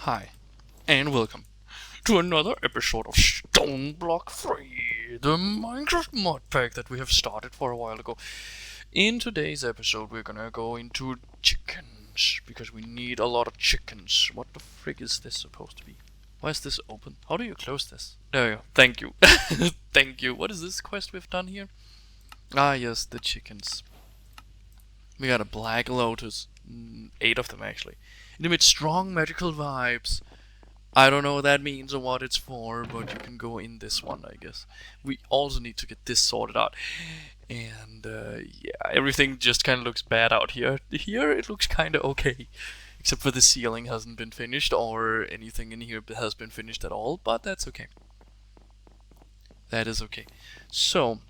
Hi, and welcome to another episode of Stoneblock 3, the Minecraft mod pack that we have started for a while ago. In today's episode, we're gonna go into chickens, because we need a lot of chickens. What the frick is this supposed to be? Why is this open? How do you close this? There we go. Thank you. Thank you. What is this quest we've done here? Ah, yes, the chickens. We got a black lotus. 8 of them, actually. It emits strong magical vibes. I don't know what that means or what it's for, but you can go in this one, I guess. We also need to get this sorted out. And, yeah, everything just kind of looks bad out here. Here, it looks kind of okay. Except for the ceiling hasn't been finished, or anything in here has been finished at all, but that's okay. That is okay. So,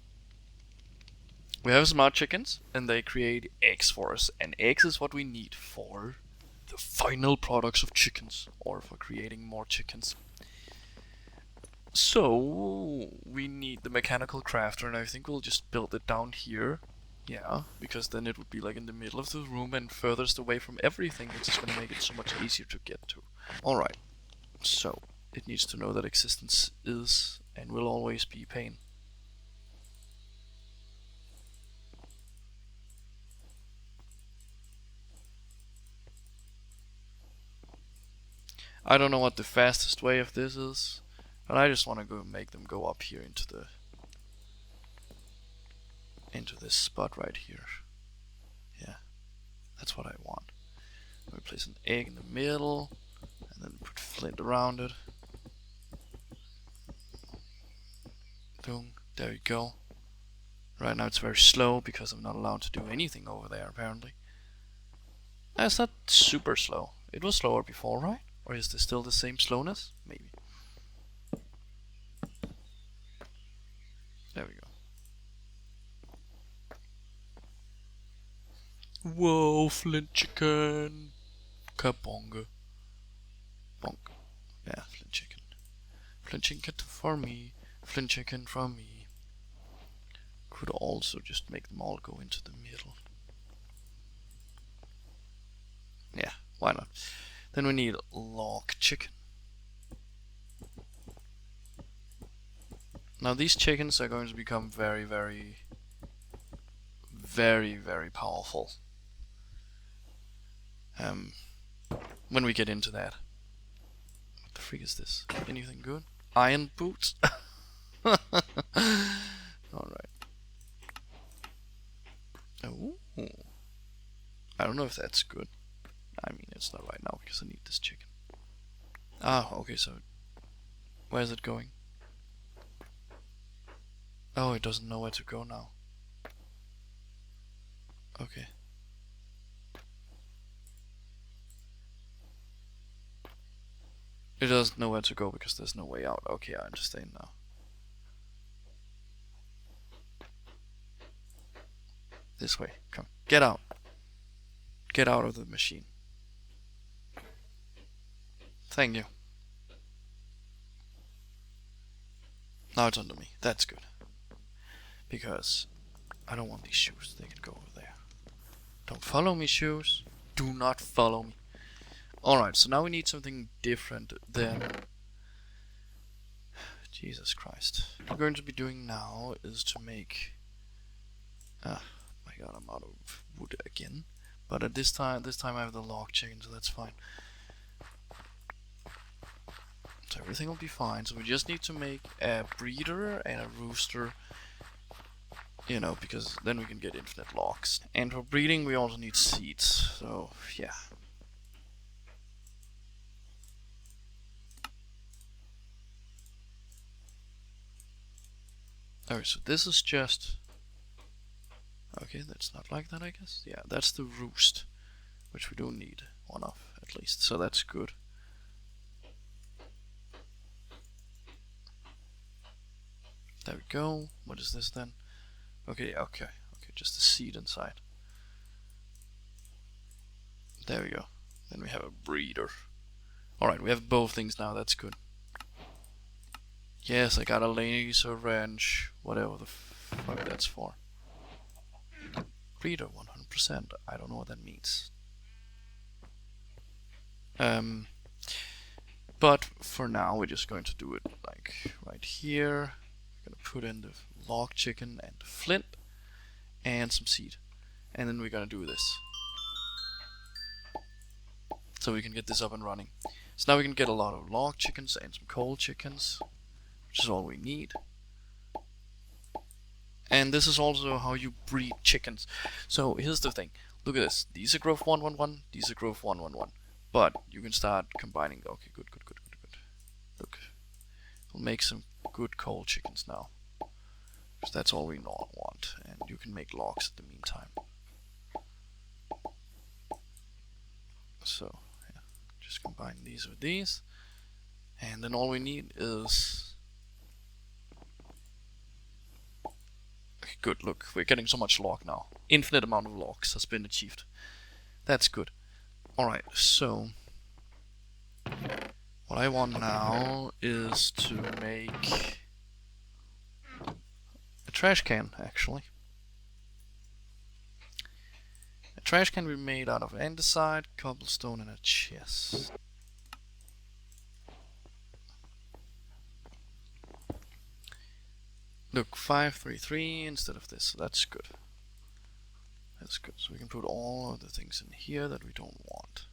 we have smart chickens, and they create eggs for us. And eggs is what we need for the final products of chickens, or for creating more chickens. So, we need the mechanical crafter, and I think we'll just build it down here. Yeah, because then it would be like in the middle of the room and furthest away from everything, which is going to make it so much easier to get to. Alright, so it needs to know that existence is and will always be pain. I don't know what the fastest way of this is, but I just want to go make them go up here into this spot right here. Yeah, that's what I want. We place an egg in the middle, and then put flint around it. Boom, there you go. Right now it's very slow because I'm not allowed to do anything over there, apparently. It's not super slow. It was slower before, right? Or is this still the same slowness? Maybe. There we go. Whoa, flint chicken. Kabonga. Bonk. Yeah, flint chicken. Flint chicken for me. Flint chicken from me. Could also just make them all go into the middle. Yeah, why not? Then we need log chicken. Now these chickens are going to become very, very powerful. When we get into that. What the freak is this? Anything good? Iron boots? Alright. Oh. I don't know if that's good. I mean, it's not right now because I need this chicken. Ah, okay, so where's it going? Oh, it doesn't know where to go now. Okay. It doesn't know where to go because there's no way out. Okay, I understand now. This way. Come. Get out. Get out of the machine. Thank you. Now it's under me. That's good. Because I don't want these shoes. They can go over there. Don't follow me, shoes. Do not follow me. Alright, so now we need something different than... Jesus Christ. What we're going to be doing now is to make... Ah, my god, I'm out of wood again. But at this time I have the log chicken, so that's fine. So everything will be fine. So we just need to make a breeder and a rooster. You know, because then we can get infinite logs. And for breeding we also need seeds. So, yeah. Alright, so this is just... Okay, that's not like that, I guess. Yeah, that's the roost, which we do need one of, at least. So that's good. There we go. What is this then? Okay, just a seed inside. There we go. Then we have a breeder. Alright, we have both things now, that's good. Yes, I got a laser wrench, whatever the fuck that's for. Breeder 100%, I don't know what that means. But for now, we're just going to do it like right here. We're gonna put in the log chicken and the flint and some seed. And then we're gonna do this. So we can get this up and running. So now we can get a lot of log chickens and some coal chickens, which is all we need. And this is also how you breed chickens. So here's the thing. Look at this. These are growth 111. These are growth 111. But you can start combining. Okay, good. Look, we'll make some good coal chickens now, because that's all we want. And you can make logs in the meantime. So yeah, just combine these with these, and then all we need is. Okay, good. Look, we're getting so much log now. Infinite amount of logs has been achieved. That's good. Alright, so what I want now is to make a trash can, actually. A trash can will be made out of andesite, cobblestone, and a chest. Look, 533 instead of this. That's good. That's good. So we can put all of the things in here that we don't want.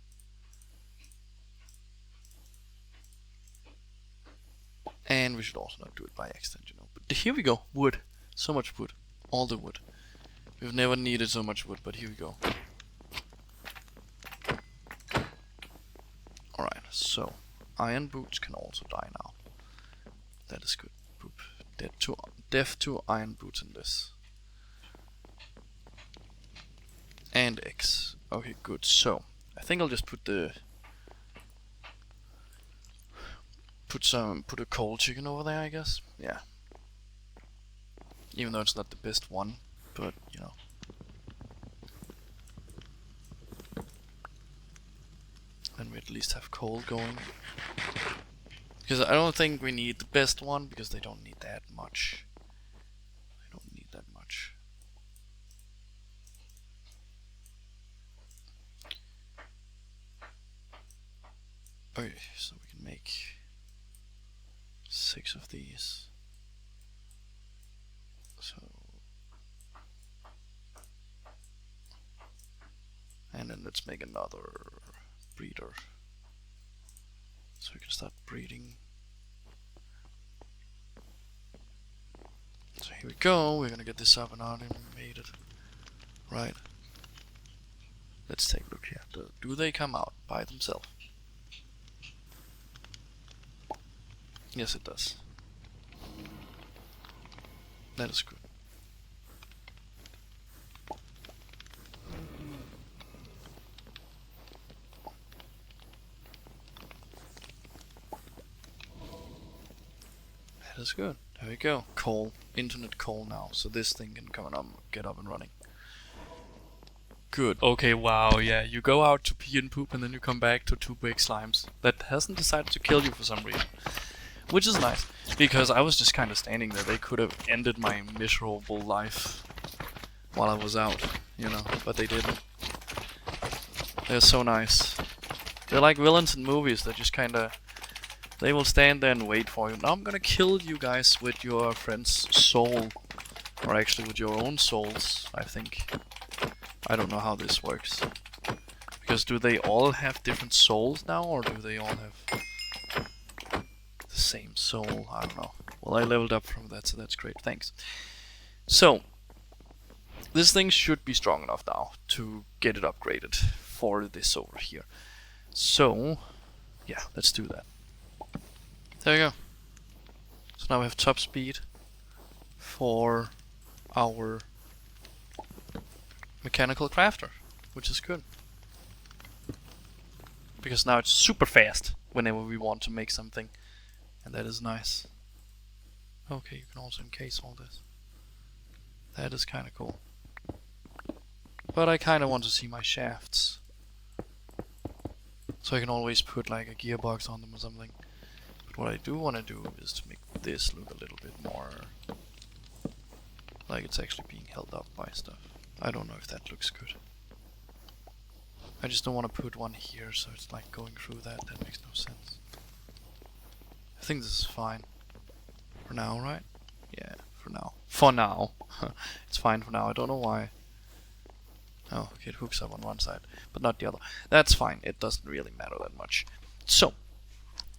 And we should also not do it by accident, you know. But here we go. Wood. So much wood. All the wood. We've never needed so much wood, but here we go. Alright, so iron boots can also die now. That is good. Boop. Death to iron boots in this. And X. Okay, good. So I think I'll just put a coal chicken over there, I guess. Yeah. Even though it's not the best one, but you know. Then we at least have coal going. Because I don't think we need the best one, because they don't need that much. They don't need that much. Okay, so we can make 6 of these. So, and then let's make another breeder, so we can start breeding. So here we go. We're gonna get this up and animated. Right. Let's take a look here. Do they come out by themselves? Yes, it does. That is good. That is good. There we go. Coal. Internet coal now. So this thing can come and get up and running. Good. Okay, wow, yeah. You go out to pee and poop and then you come back to 2 big slimes that hasn't decided to kill you for some reason. Which is nice, because I was just kind of standing there. They could have ended my miserable life while I was out, you know, but they didn't. They're so nice. They're like villains in movies that just kind of... They will stand there and wait for you. Now I'm gonna kill you guys with your friend's soul. Or actually with your own souls, I think. I don't know how this works. Because do they all have different souls now, or do they all have the same soul? I don't know. Well, I leveled up from that, so that's great. Thanks. So, this thing should be strong enough now to get it upgraded for this over here. So, yeah, let's do that. There we go. So now we have top speed for our mechanical crafter, which is good. Because now it's super fast whenever we want to make something, and that is nice. Okay, you can also encase all this. That is kind of cool. But I kind of want to see my shafts, so I can always put like a gearbox on them or something. But what I do want to do is to make this look a little bit more like it's actually being held up by stuff. I don't know if that looks good. I just don't want to put one here, so it's like going through that. That makes no sense. I think this is fine. For now, right? Yeah, for now. For now. It's fine for now. I don't know why. Oh, okay, it hooks up on one side, but not the other. That's fine. It doesn't really matter that much. So,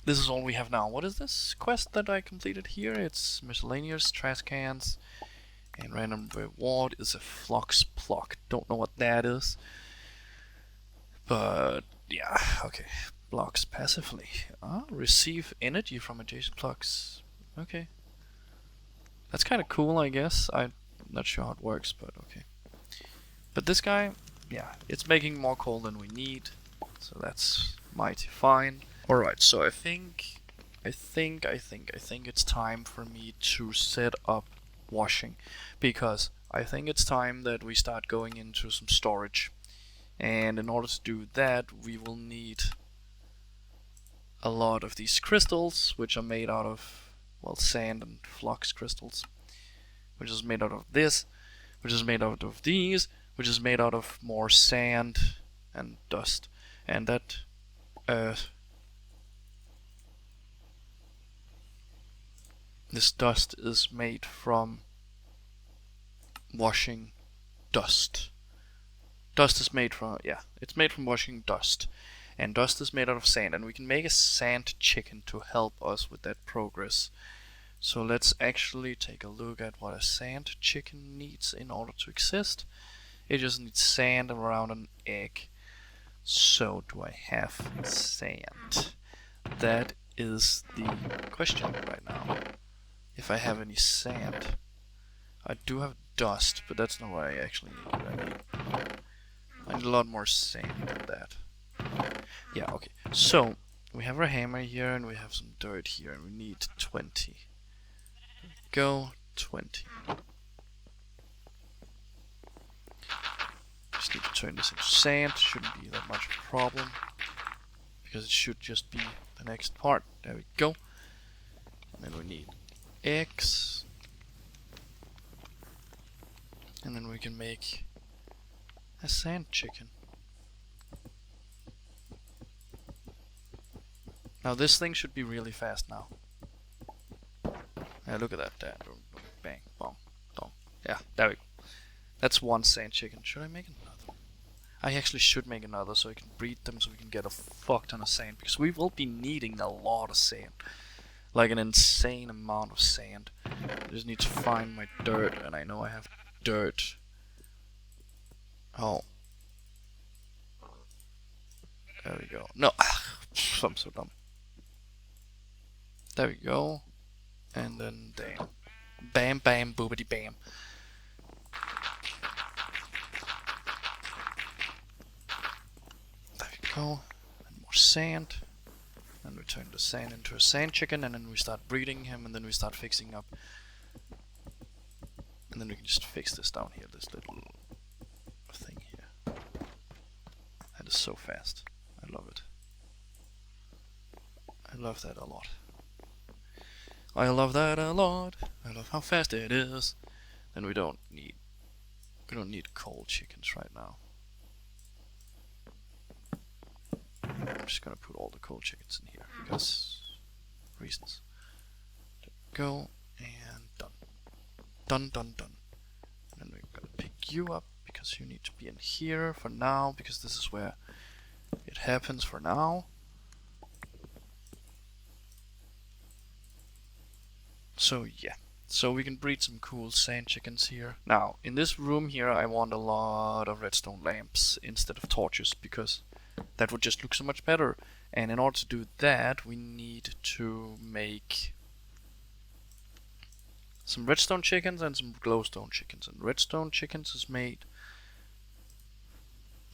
this is all we have now. What is this quest that I completed here? It's miscellaneous, trash cans, and random reward is a flux pluck. Don't know what that is. But, yeah, okay. Blocks passively. Receive energy from adjacent blocks. Okay. That's kind of cool, I guess. I'm not sure how it works, but okay. But this guy, yeah, it's making more coal than we need. So that's mighty fine. Alright, so I think it's time for me to set up washing. Because I think it's time that we start going into some storage. And in order to do that, we will need a lot of these crystals, which are made out of, well, sand and flux crystals. Which is made out of this, which is made out of these, which is made out of more sand and dust. And that, this dust is made from washing dust. Dust is made from, yeah, it's made from washing dust. And dust is made out of sand, and we can make a sand chicken to help us with that progress. So let's actually take a look at what a sand chicken needs in order to exist. It just needs sand around an egg. So do I have sand? That is the question right now. If I have any sand. I do have dust, but that's not what I actually need. I need a lot more sand than that. Yeah, okay. So, we have our hammer here, and we have some dirt here, and we need 20. Go, 20. Just need to turn this into sand. Shouldn't be that much of a problem, because it should just be the next part. There we go. And then we need eggs. And then we can make a sand chicken. Now this thing should be really fast now. Yeah, look at that. Bang, bong, dong. Yeah, there we go. That's one sand chicken. Should I make another? I actually should make another so I can breed them so we can get a fuck ton of sand. Because we will be needing a lot of sand. Like an insane amount of sand. I just need to find my dirt, and I know I have dirt. Oh. There we go. No, I'm so dumb. There we go. And then damn. Bam bam boobity bam. There we go. And more sand. And we turn the sand into a sand chicken, and then we start breeding him, and then we start fixing up. And then we can just fix this down here, this little thing here. That is so fast. I love it. I love that a lot. I love that a lot. I love how fast it is. And we don't need cold chickens right now. I'm just gonna put all the cold chickens in here because reasons. There we go, and done. Done. And then we're gonna pick you up because you need to be in here for now, because this is where it happens for now. So yeah, so we can breed some cool sand chickens here. Now, in this room here, I want a lot of redstone lamps instead of torches, because that would just look so much better. And in order to do that, we need to make some redstone chickens and some glowstone chickens. And redstone chickens is made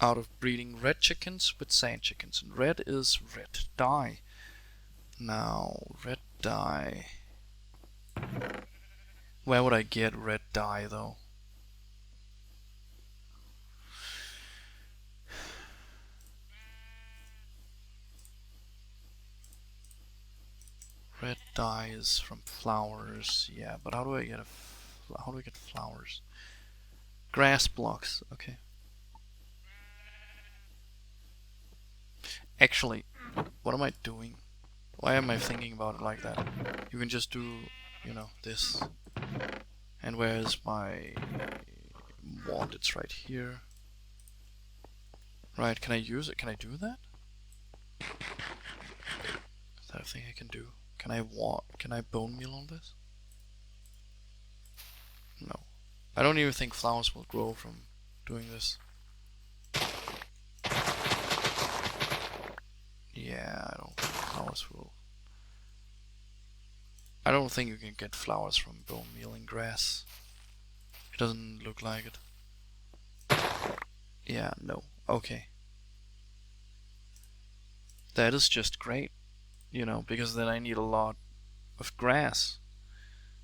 out of breeding red chickens with sand chickens. And red is red dye. Now, red dye. Where would I get red dye though? Red dye is from flowers, yeah, but how do I get flowers? Grass blocks, okay. Actually, what am I doing? Why am I thinking about it like that? You can just do, you know, this. And where's my wand? It's right here. Right, can I use it? Can I do that? Is that a thing I can do? Can I bone meal on this? No. I don't even think flowers will grow from doing this. Yeah, I don't think flowers will. I don't think you can get flowers from bone mealing grass. It doesn't look like it. Yeah, no. Okay. That is just great, you know, because then I need a lot of grass.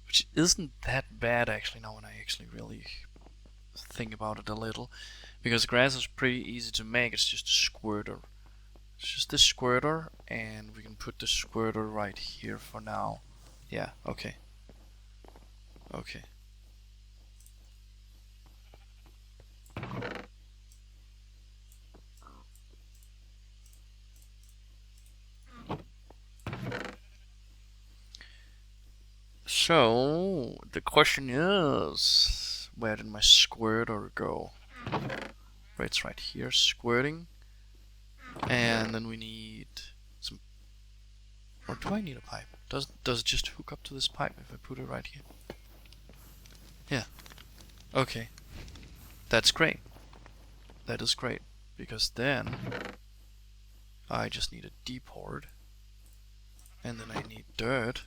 Which isn't that bad actually now when I actually really think about it a little. Because grass is pretty easy to make, it's just a squirter. It's just this squirter, and we can put the squirter right here for now. Yeah, okay. Okay. So, the question is, where did my squirter go? Right, it's right here, squirting. And then we need some... Or do I need a pipe? Does it just hook up to this pipe if I put it right here? Yeah. Okay. That's great. That is great. Because then I just need a deep hoard. And then I need dirt.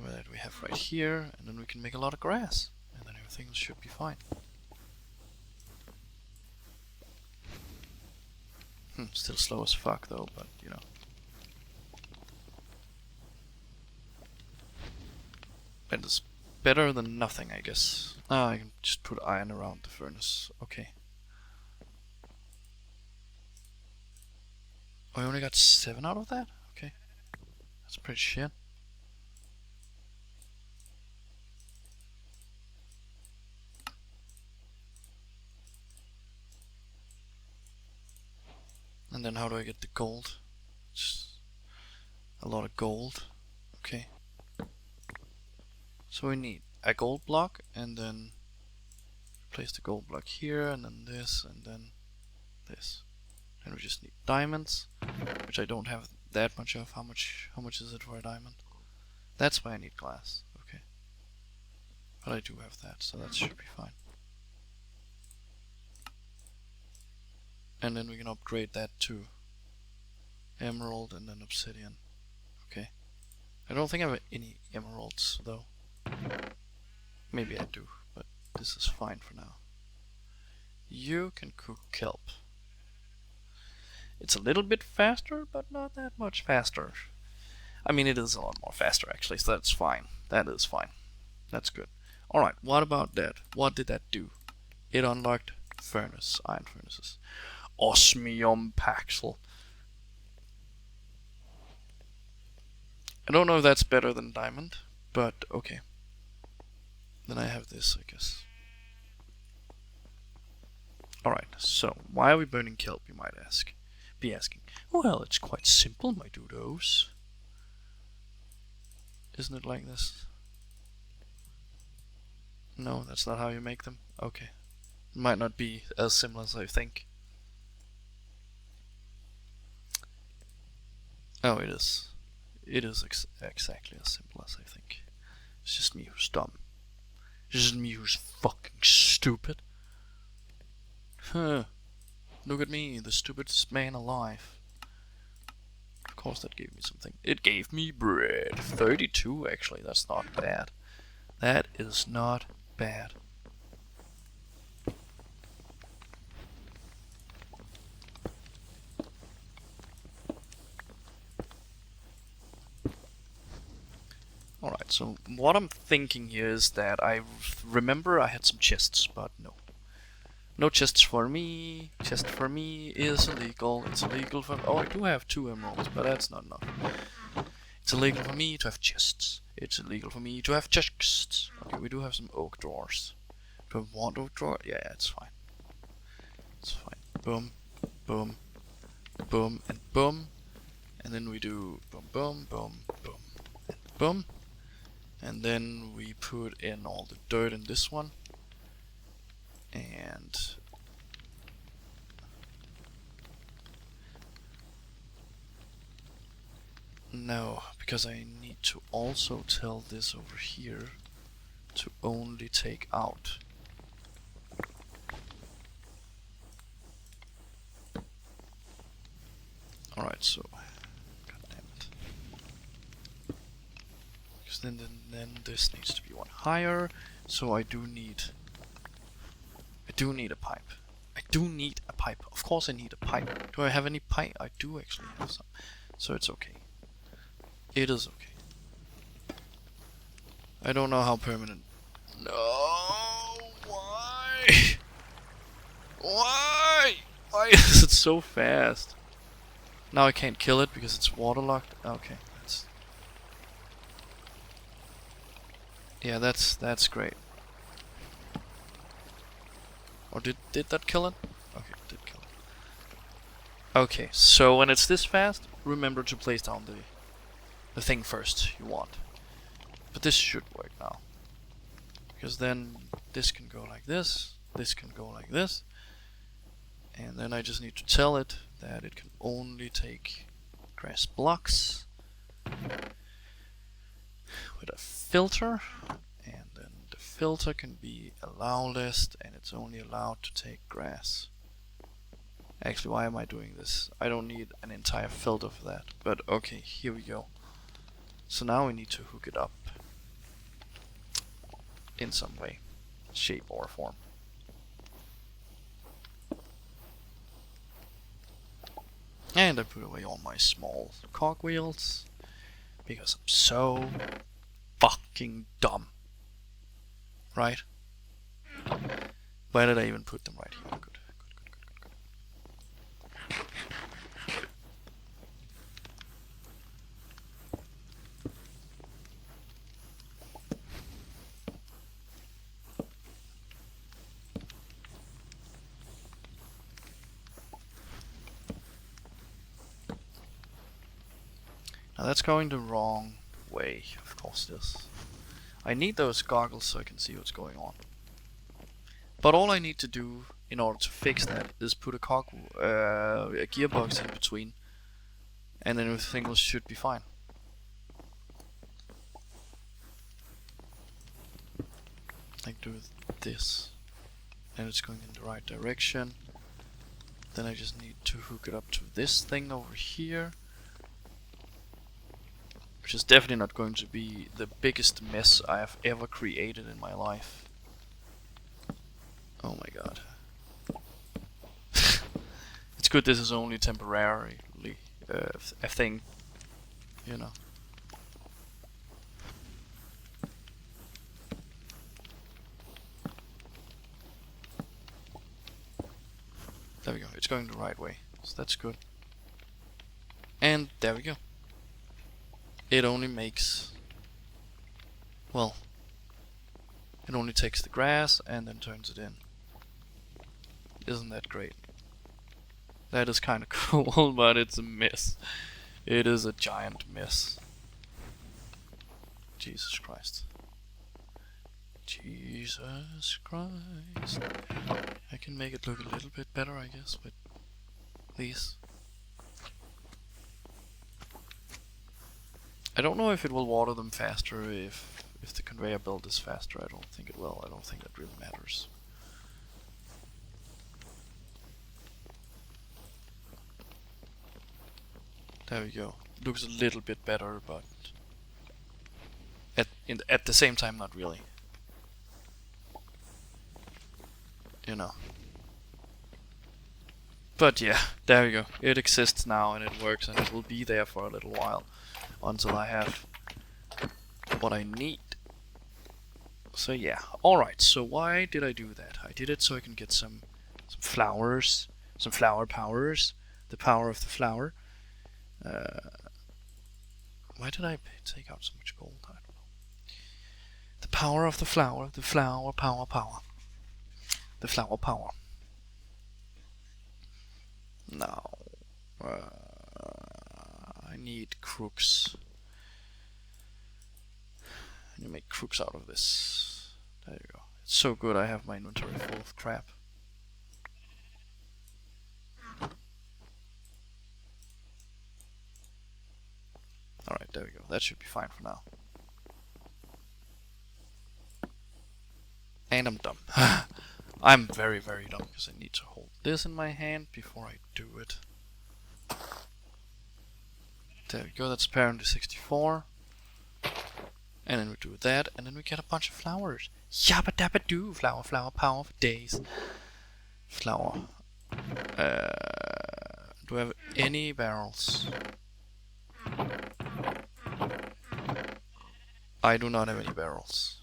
That we have right here. And then we can make a lot of grass. And then everything should be fine. Still slow as fuck though, but you know. That is better than nothing, I guess. Ah, I can just put iron around the furnace. Okay. Oh, I only got 7 out of that? Okay. That's pretty shit. And then how do I get the gold? Just a lot of gold. Okay. So we need a gold block and then place the gold block here and then this and then this. And we just need diamonds, which I don't have that much of. How much is it for a diamond? That's why I need glass. Okay. But I do have that, so that should be fine. And then we can upgrade that to emerald and then obsidian. Okay. I don't think I have any emeralds though. Maybe I do, but this is fine for now. You can cook kelp. It's a little bit faster, but not that much faster. I mean, it is a lot more faster actually, so that's fine. That is fine. That's good. Alright, what about that? What did that do? It unlocked furnace, iron furnaces. Osmium Paxel. I don't know if that's better than diamond, but okay. Then I have this, I guess. Alright, so why are we burning kelp, you might be asking. Well, it's quite simple, my doodles. Isn't it like this? No, that's not how you make them? Okay. It might not be as simple as I think. Oh, it is. It is exactly as simple as I think. It's just me who's dumb. It's just me who's fucking stupid. Huh. Look at me, the stupidest man alive. Of course that gave me something. It gave me bread. 32 actually, that's not bad. That is not bad. Alright, so what I'm thinking here is that I remember I had some chests, but no. No chests for me. Chest for me is illegal. It's illegal for... Oh, I do have 2 emeralds, but that's not enough. It's illegal for me to have chests. It's illegal for me to have chests. Okay, we do have some oak drawers. Do I want oak drawer? Yeah, it's fine. It's fine. Boom. Boom. boom, and boom. And then we do boom, boom, boom, boom, and boom. And then we put in all the dirt in this one. And no, because I need to also tell this over here to only take out. Alright, so god damn it. Because then this needs to be one higher, so I do need a pipe. I do need a pipe. Of course I need a pipe. Do I have any pipe? I do actually have some. So it's okay. It is okay. I don't know how permanent. No! Why? Why? Why is it so fast? Now I can't kill it because it's waterlogged. Okay, that's great. Or did that kill it? Okay, it did kill it. Okay, so when it's this fast, remember to place down the thing first you want. But this should work now. Because then this can go like this can go like this. And then I just need to tell it that it can only take grass blocks with a filter. And then the filter can be allow list, and it's only allowed to take grass. Actually, why am I doing this? I don't need an entire filter for that. But okay, here we go. So now we need to hook it up in some way, shape or form. And I put away all my small cogwheels because I'm so fucking dumb. Right? Why did I even put them right here? Good. Now that's going the wrong way, of course it is. I need those goggles so I can see what's going on. But all I need to do in order to fix that is put a gearbox in between, and then everything should be fine. Like do this, and it's going in the right direction. Then I just need to hook it up to this thing over here, which is definitely not going to be the biggest mess I have ever created in my life. Oh my god. It's good this is only temporarily a thing, you know. There we go, it's going the right way, so that's good. And there we go. It only makes, well, it only takes the grass and then turns it in. Isn't that great? That is kind of cool, but it's a mess. It is a giant mess. Jesus Christ. Jesus Christ. I can make it look a little bit better, I guess, with these. I don't know if it will water them faster if the conveyor belt is faster. I don't think it will. I don't think that really matters. There we go. Looks a little bit better, but at the same time, not really. You know. But yeah, there we go. It exists now and it works, and it will be there for a little while until I have what I need. So yeah, alright, so why did I do that? I did it so I can get some flowers, some flower powers, the power of the flower. Why did I take out so much gold? I don't know. The power of the flower power. The flower power. Now, I need crooks. I need to make crooks out of this. There you go. It's so good I have my inventory full of crap. Alright, there we go. That should be fine for now. And I'm dumb. I'm very, very dumb because I need to hold this in my hand before I do it. There we go, that's apparently 64. And then we do that, and then we get a bunch of flowers. Yabba dabba doo! Flower, flower, power for days. Flower. Do I have any barrels? I do not have any barrels.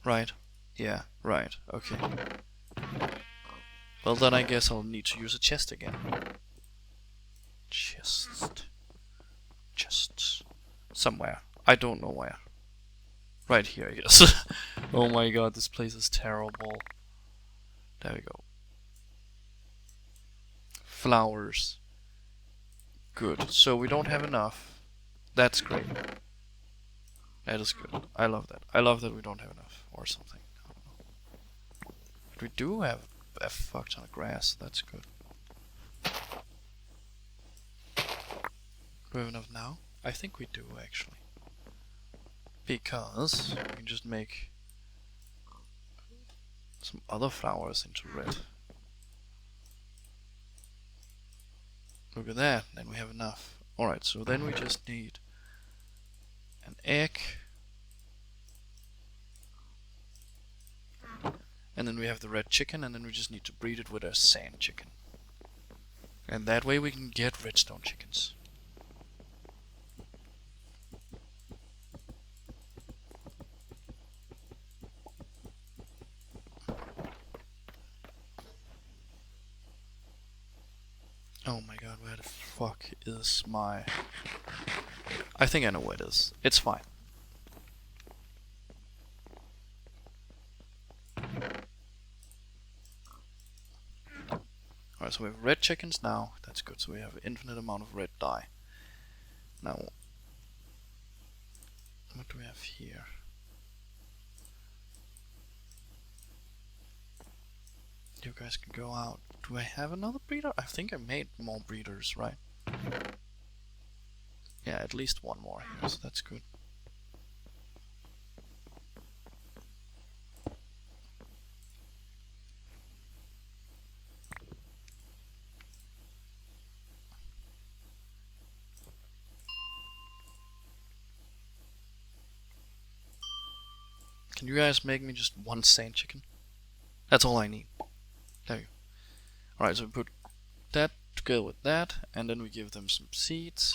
Right? Yeah, right, okay. Well then I guess I'll need to use a chest again. Chests. Somewhere. I don't know where. Right here, I guess. Oh my god, this place is terrible. There we go. Flowers. Good. So we don't have enough. That's great. That is good. I love that. I love that we don't have enough. Or something. I don't know. But we do have a fuck ton of grass. That's good. Do we have enough now? I think we do, actually. Because we can just make some other flowers into red. Look at that, then we have enough. Alright, so then we just need an egg. And then we have the red chicken, and then we just need to breed it with a sand chicken. And that way we can get redstone chickens. Oh my god, where the fuck is my... I think I know where it is. It's fine. Alright, so we have red chickens now. That's good, so we have an infinite amount of red dye. Now, what do we have here? You guys can go out. Do I have another breeder? I think I made more breeders, right? Yeah, at least one more here, so that's good. Can you guys make me just one sand chicken? That's all I need. There you go. Alright, so we put that together with that, and then we give them some seeds.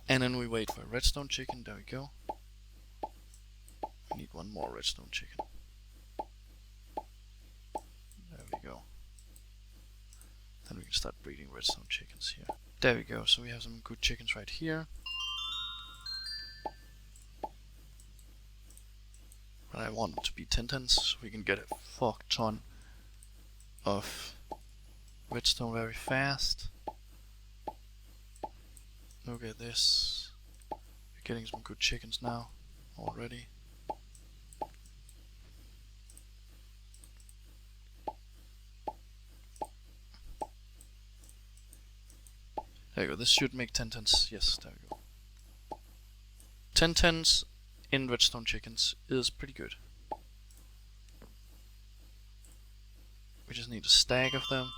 And then we wait for a redstone chicken. There we go. We need one more redstone chicken. There we go. Then we can start breeding redstone chickens here. There we go, so we have some good chickens right here. But I want them to be 10 so we can get a fuck ton of redstone very fast. Look at this. We're getting some good chickens now already. There you go, this should make 10 tens. Yes, there we go. 10 tens in redstone chickens is pretty good. We just need a stack of them.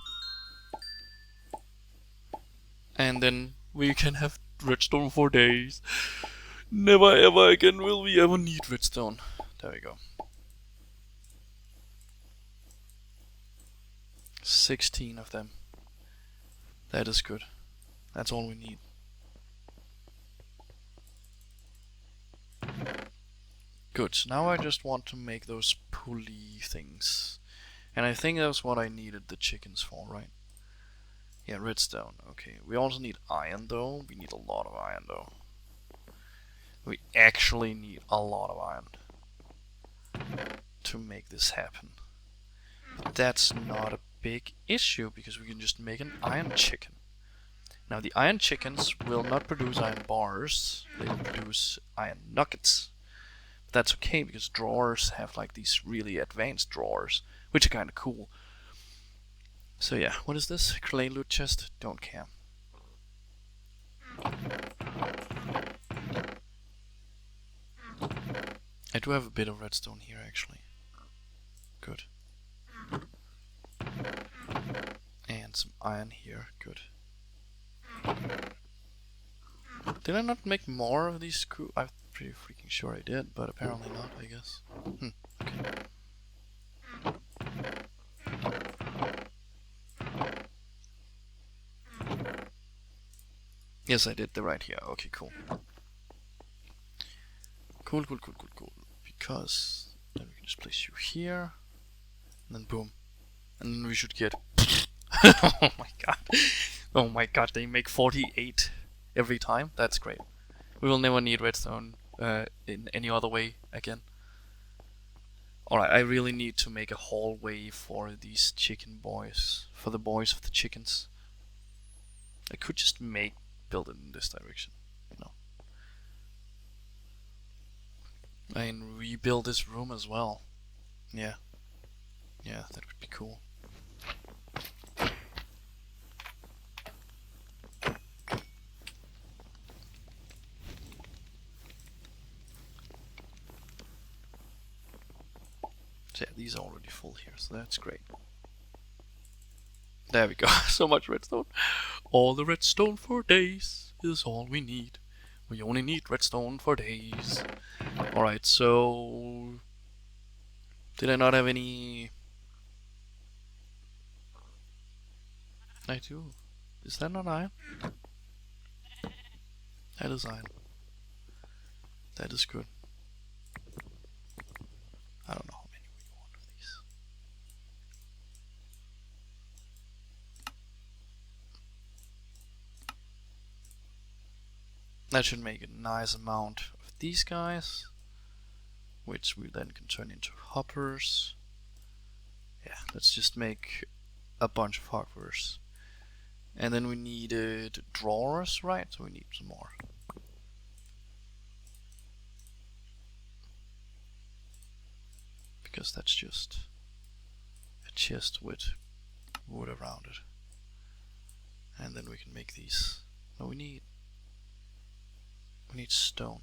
And then we can have redstone for days. Never ever again will we ever need redstone. There we go. 16 of them. That is good. That's all we need. Good, so now I just want to make those pulley things. And I think that's what I needed the chickens for, right? Yeah, redstone. Okay, we also need iron though. We need a lot of iron though. We actually need a lot of iron to make this happen. But that's not a big issue because we can just make an iron chicken. Now the iron chickens will not produce iron bars, they will produce iron nuggets. But that's okay because drawers have like these really advanced drawers, which are kind of cool. So yeah, what is this? Clay loot chest? Don't care. I do have a bit of redstone here actually. Good. And some iron here. Good. Did I not make more of these I'm pretty freaking sure I did, but apparently not, I guess. Okay. Yes, I did. They're right here. Okay, cool. Cool. Because then we can just place you here, and then boom. And then we should get... Oh my god. Oh my god, they make 48 every time? That's great. We will never need redstone in any other way again. Alright, I really need to make a hallway for these chicken boys. For the boys of the chickens. I could just build it in this direction, you know. And rebuild this room as well. Yeah. Yeah, that would be cool. So yeah, these are already full here, so that's great. There we go, so much redstone. All the redstone for days is all we need. We only need redstone for days. Alright, so... Did I not have any... I do. Is that not iron? That is iron. That is good. I don't know how many we want of these. That should make a nice amount of these guys, which we then can turn into hoppers. Yeah, let's just make a bunch of hoppers. And then we needed drawers, right? So we need some more. Because that's just a chest with wood around it. And then we can make these. No, we need stone.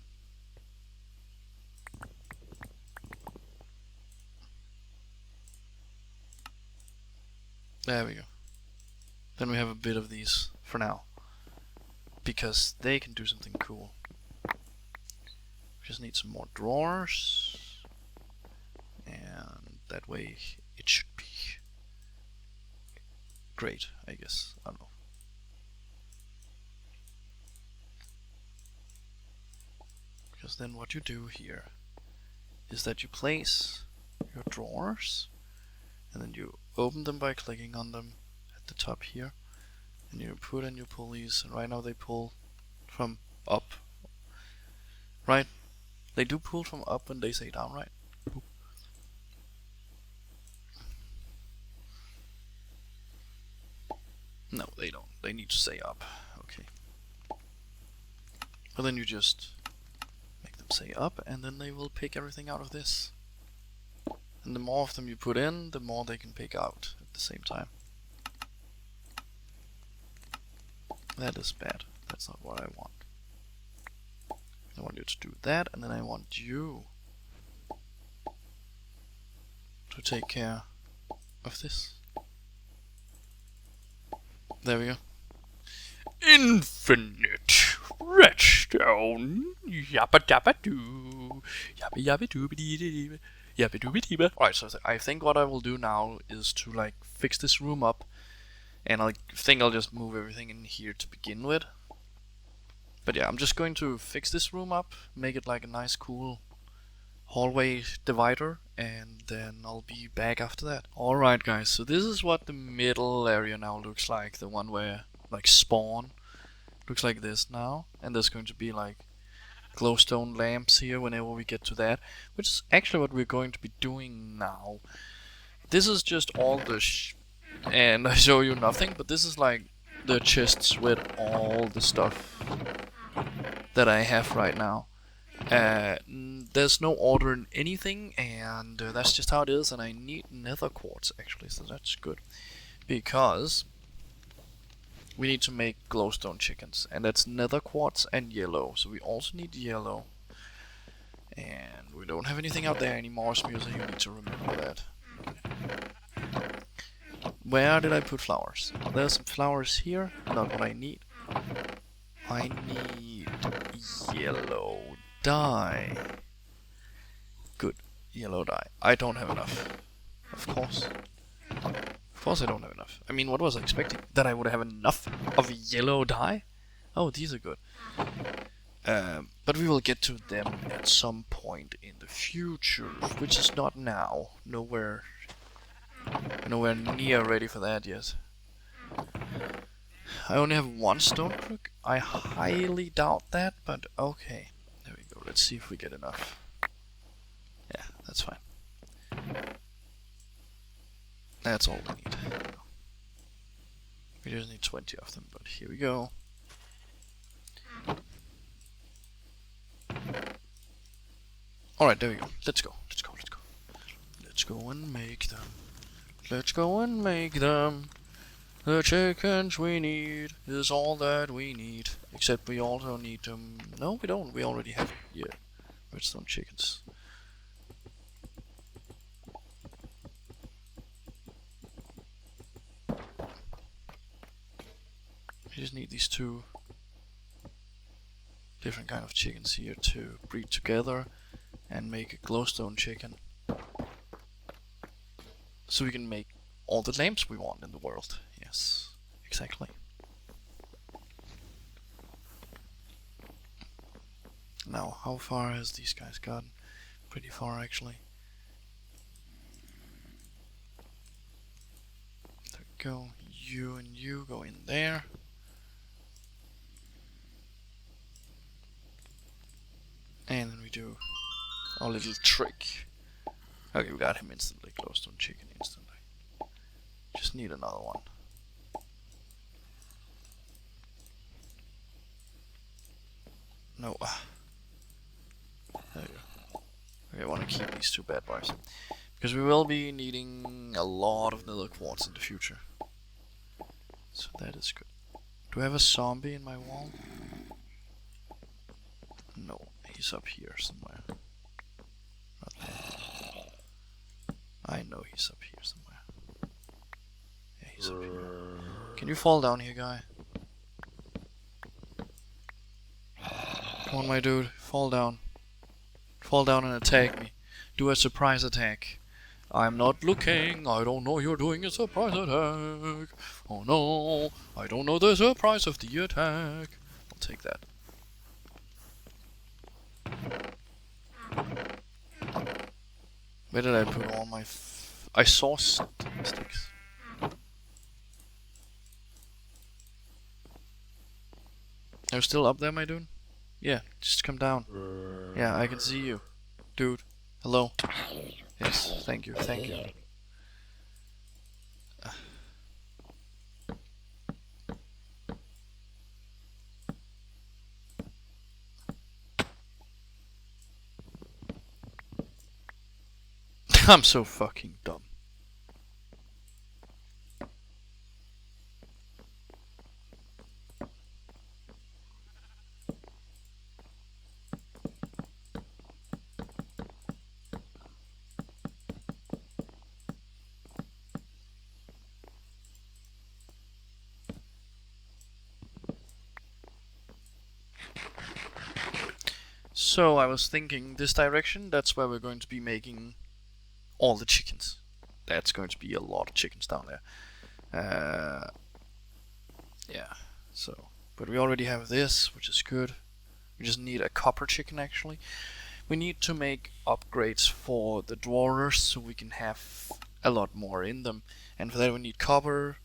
There we go. Then we have a bit of these for now. Because they can do something cool. We just need some more drawers. And that way it should be great, I guess. I don't know. Because then what you do here is that you place your drawers and then you open them by clicking on them at the top here, and you put in your pulleys, and right now they pull from up, right? They do pull from up when they say down, right? No, they don't. They need to say up. Okay. But then you just make them say up, and then they will pick everything out of this. And the more of them you put in, the more they can pick out at the same time. That is bad. That's not what I want. I want you to do that, and then I want you to take care of this. There we go. Infinite redstone. Yappa dabba doo. Yappa yappa dooba dee. Yappa dooba dee. Alright, so I think what I will do now is to like fix this room up. And I think I'll just move everything in here to begin with. But yeah, I'm just going to fix this room up, make it like a nice cool hallway divider, and then I'll be back after that. Alright guys, so this is what the middle area now looks like, the one where like spawn looks like this now, and there's going to be like glowstone lamps here whenever we get to that, which is actually what we're going to be doing now. This is just all the and I show you nothing, but this is like the chests with all the stuff that I have right now. There's no order in anything, and that's just how it is, and I need nether quartz actually, so that's good. Because we need to make glowstone chickens, and that's nether quartz and yellow, so we also need yellow. And we don't have anything out there anymore, Smuser, you need to remember that. Where did I put flowers? There's some flowers here, not what I need. I need yellow dye. Good, yellow dye. I don't have enough. Of course. Of course I don't have enough. I mean, what was I expecting? That I would have enough of yellow dye? Oh, these are good. But we will get to them at some point in the future, which is not now. Nowhere near ready for that yet. I only have one stone crook. I highly doubt that, but okay. There we go. Let's see if we get enough. Yeah, that's fine. That's all we need. We just need 20 of them, but here we go. Alright, there we go. Let's go. Let's go. Let's go. Let's go and make them. Let's go and make them. The chickens we need is all that we need. Except we also need them. No, we don't. We already have, yeah, redstone chickens. We just need these two different kind of chickens here to breed together and make a glowstone chicken. So we can make all the lamps we want in the world. Yes, exactly. Now, how far has these guys gotten? Pretty far, actually. There we go. You and you go in there. And then we do our little trick. Okay, we got him instantly. Glowstone chicken instantly. Just need another one. No. There we go. Okay, I want to keep these two bad boys. Because we will be needing a lot of nether quartz in the future. So that is good. Do I have a zombie in my wall? No, he's up here somewhere. Not there. I know he's up here somewhere. Yeah, he's up here. Can you fall down here, guy? Come on, my dude. Fall down. Fall down and attack me. Do a surprise attack. I'm not looking. I don't know you're doing a surprise attack. Oh no. I don't know the surprise of the attack. I'll take that. Where did I put all my I saw sticks. Are you still up there, my dude? Yeah, just come down. Yeah, I can see you. Dude, hello. Yes, thank you, thank you. I'm so fucking dumb. So I was thinking this direction, that's where we're going to be making all the chickens. That's going to be a lot of chickens down there. Yeah, so. But we already have this, which is good. We just need a copper chicken actually. We need to make upgrades for the dwellers so we can have a lot more in them. And for that we need copper,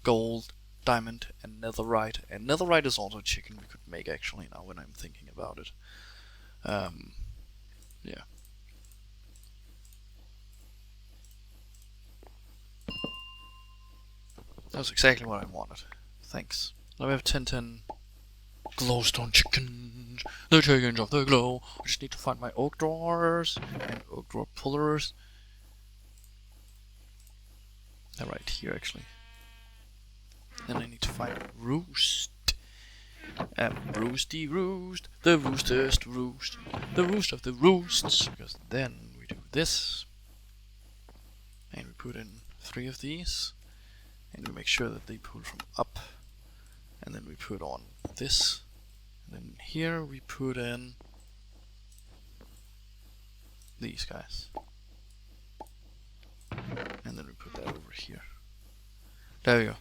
gold, diamond, and netherite. And netherite is also a chicken we could make actually now when I'm thinking about it. Yeah. That's exactly what I wanted. Thanks. Now we have 10 glowstone chickens. The chickens of the glow. I just need to find my oak drawers and oak drawer pullers. They're right here, actually. Then I need to find a roost. Roosty roost, the roostest roost, the roost of the roosts. Because then we do this. And we put in 3 of these. And we make sure that they pull from up. And then we put on this. And then here we put in these guys. And then we put that over here. There we go.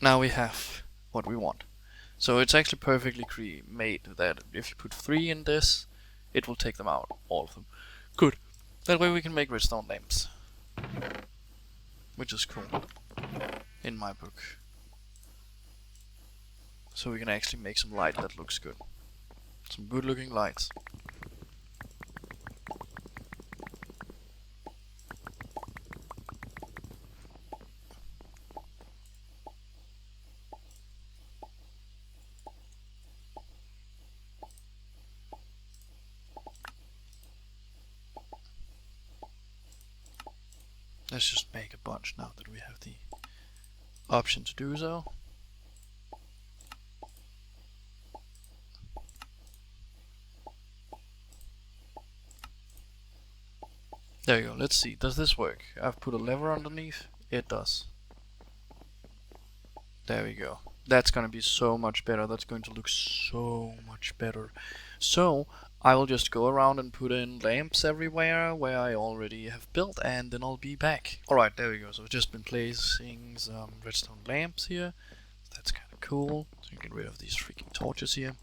Now we have what we want. So it's actually perfectly made that if you put 3 in this, it will take them out, all of them. Good. That way we can make redstone lamps. Which is cool. In my book. So we can actually make some light that looks good. Some good looking lights. Let's just make a bunch now that we have the option to do so. There you go, let's see, does this work? I've put a lever underneath, it does. There we go. That's gonna be so much better, that's going to look so much better. So, I will just go around and put in lamps everywhere where I already have built, and then I'll be back. Alright, there we go, so I've just been placing some redstone lamps here. That's kinda cool, so you can get rid of these freaking torches here.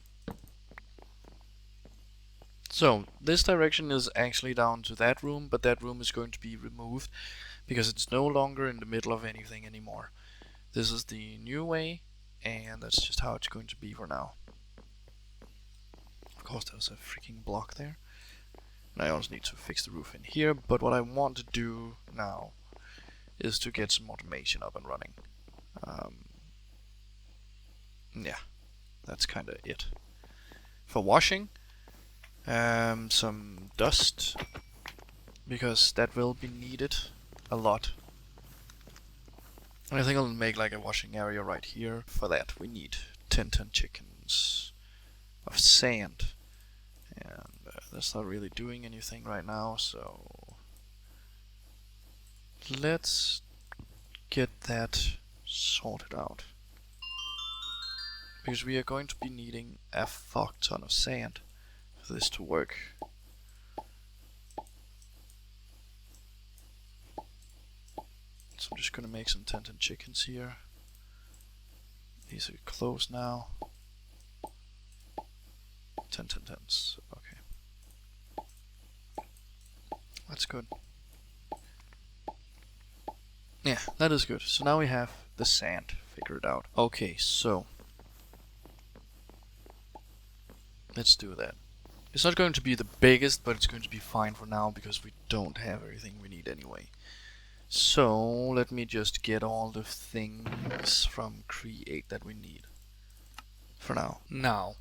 So, this direction is actually down to that room, but that room is going to be removed because it's no longer in the middle of anything anymore. This is the new way, and that's just how it's going to be for now. Of course, there's a freaking block there. And I also need to fix the roof in here, but what I want to do now is to get some automation up and running. Yeah, that's kind of it. For washing, some dust, because that will be needed a lot. And I think I'll make like a washing area right here. For that we need 10 chickens of sand, and that's not really doing anything right now, so let's get that sorted out, because we are going to be needing a fuck ton of sand for this to work. So I'm just gonna make some 10 chickens here. These are closed now. 10 tens. Okay. That's good. Yeah, that is good. So now we have the sand figured out. Okay, so let's do that. It's not going to be the biggest, but it's going to be fine for now because we don't have everything we need anyway. So let me just get all the things from create that we need for now. Now,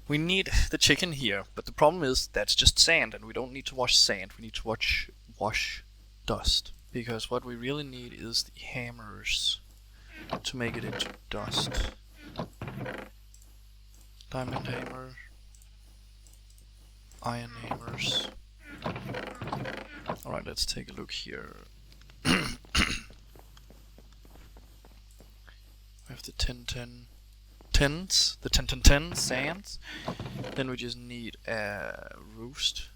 we need the chicken here, but the problem is that's just sand, and we don't need to wash sand. We need to wash dust, because what we really need is the hammers to make it into dust. Diamond hammer, iron hammers. Alright, let's take a look here. We have the 10 sands. Then we just need a roost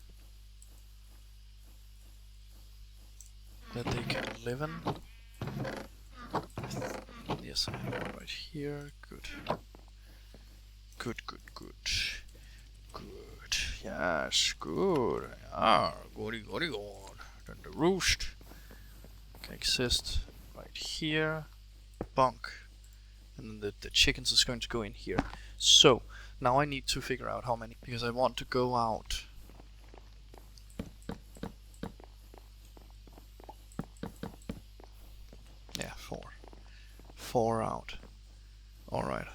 that they can live in. Yes, I have one right here. Good. Good. Yes, good. Goody. Then the roost can exist right here. Bunk. And then the chickens is going to go in here. So, now I need to figure out how many, because I want to go out. 4 out. Alright.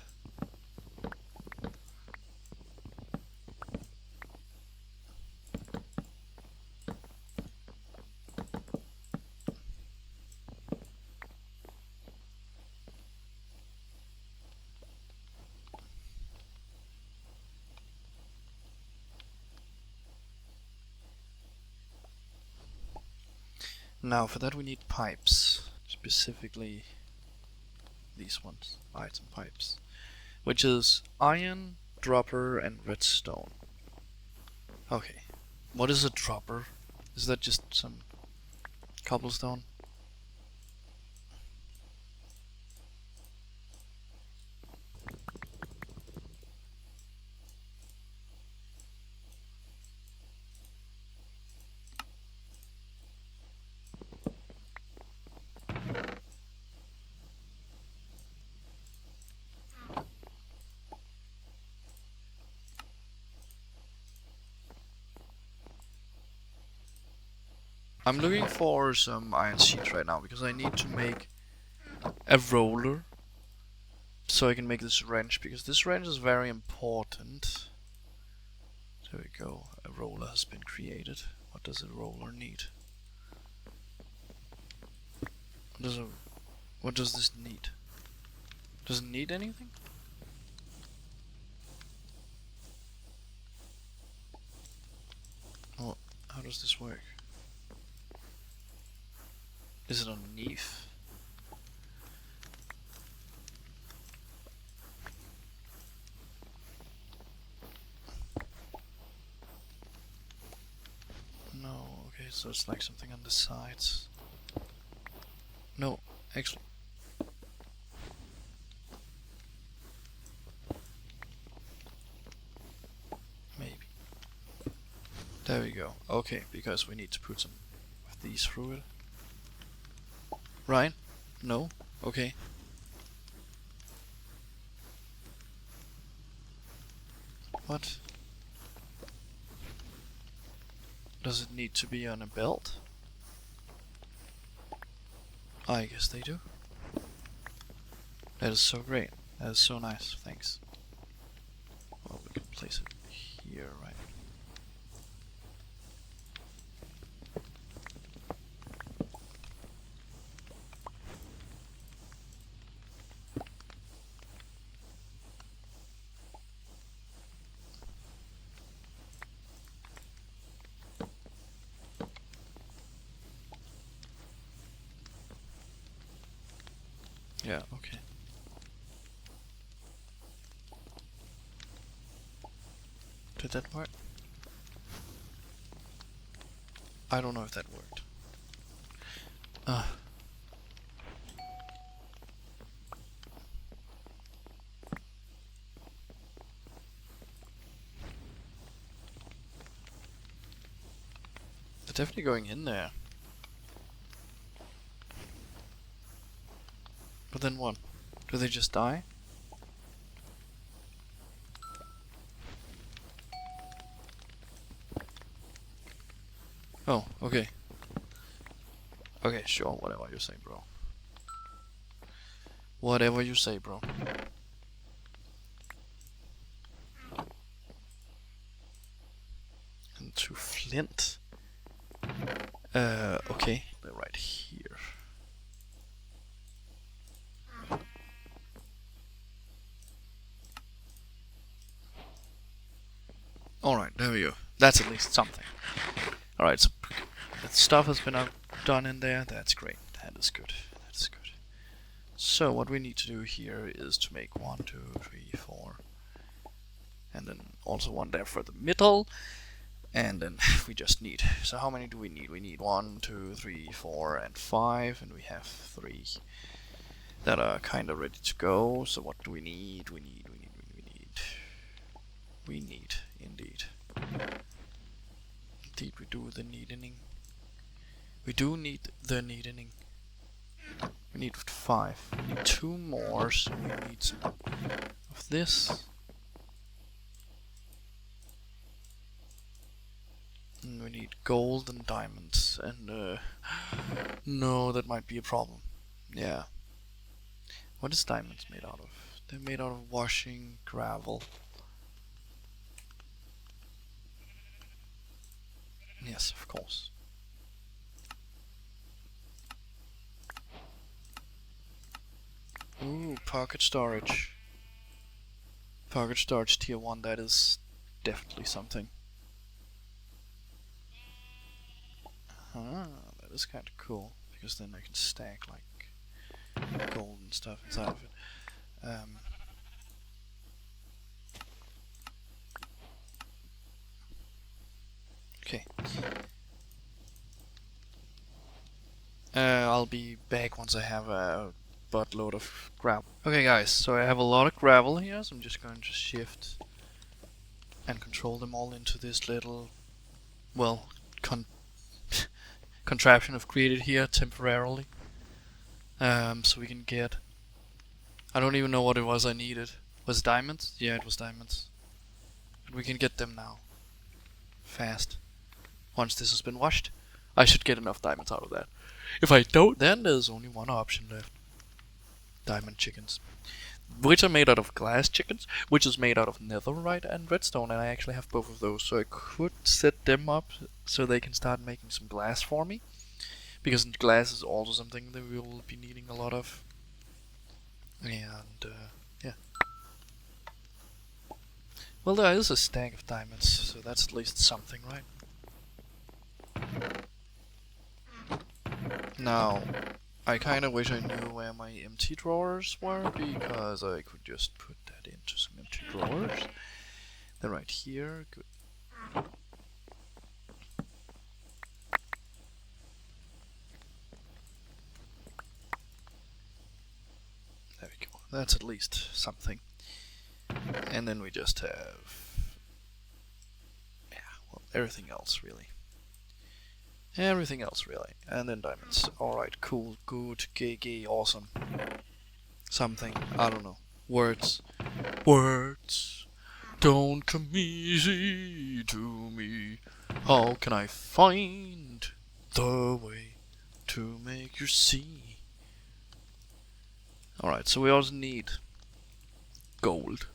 Now for that we need pipes, specifically these ones, item pipes, which is iron, dropper and redstone. Okay, what is a dropper? Is that just some cobblestone? I'm looking for some iron sheets right now because I need to make a roller so I can make this wrench, because this wrench is very important. There we go, a roller has been created. What does a roller need? What does this need? Does it need anything? Oh, how does this work? Is it underneath? No, okay, so it's like something on the sides. No, actually. Maybe. There we go. Okay, because we need to put some of these through it. Right? No? Okay. What? Does it need to be on a belt? I guess they do. That is so great. That is so nice. Thanks. Well, we can place it here, right? Yeah, okay. Did that work? I don't know if that worked. They're definitely going in there. But then what? Do they just die? Oh, okay. Okay, sure, whatever you say, bro. Whatever you say, bro. And to flint. Okay. They're right here. Alright, there we go. That's at least something. Alright, so that stuff has been done in there. That's great. That is good. That's good. So what we need to do here is to make 1, 2, 3, 4. And then also one there for the middle. And then we just need. So how many do we need? We need 1, 2, 3, 4, and 5. And we have 3 that are kind of ready to go. So what do we need? We need. Indeed. Indeed, we do the needing. We do need the needing. We need 5. We need 2 more, so we need some of this. And we need gold and diamonds, and no, that might be a problem. Yeah. What is diamonds made out of? They're made out of washing gravel. Yes, of course. Ooh, pocket storage. Pocket storage tier 1, that is definitely something. Ah, that is kind of cool, because then I can stack like gold and stuff inside of it. Okay. I'll be back once I have a buttload of gravel. Okay guys, so I have a lot of gravel here, so I'm just going to shift and control them all into this little, well, contraption I've created here temporarily. So we can get, I don't even know what it was I needed. Was it diamonds? Yeah, it was diamonds. But we can get them now. Fast. Once this has been washed, I should get enough diamonds out of that. If I don't, then there's only one option left. Diamond chickens. Which are made out of glass chickens, which is made out of netherite and redstone, and I actually have both of those, so I could set them up so they can start making some glass for me. Because glass is also something that we will be needing a lot of. And, yeah. Well, there is a stack of diamonds, so that's at least something, right? Now, I kinda wish I knew where my empty drawers were, because I could just put that into some empty drawers. They're right here, good. There we go, that's at least something. And then we just have, yeah, well, everything else really. Everything else really. And then diamonds. Alright, cool, good, GG, awesome. Something, I don't know. Words. Words don't come easy to me. How can I find the way to make you see? Alright, so we also need gold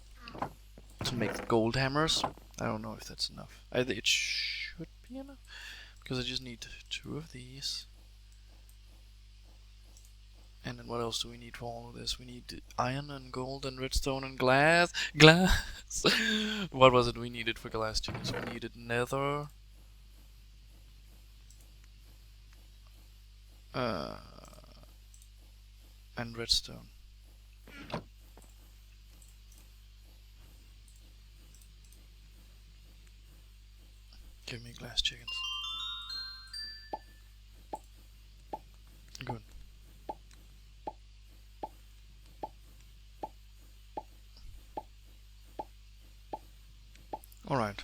to make the gold hammers. I don't know if that's enough. I think it should be enough, because I just need 2 of these. And then what else do we need for all of this? We need iron and gold and redstone and glass. Glass! What was it we needed for glass chickens? We needed nether. And redstone. Give me glass chickens. Good. Alright.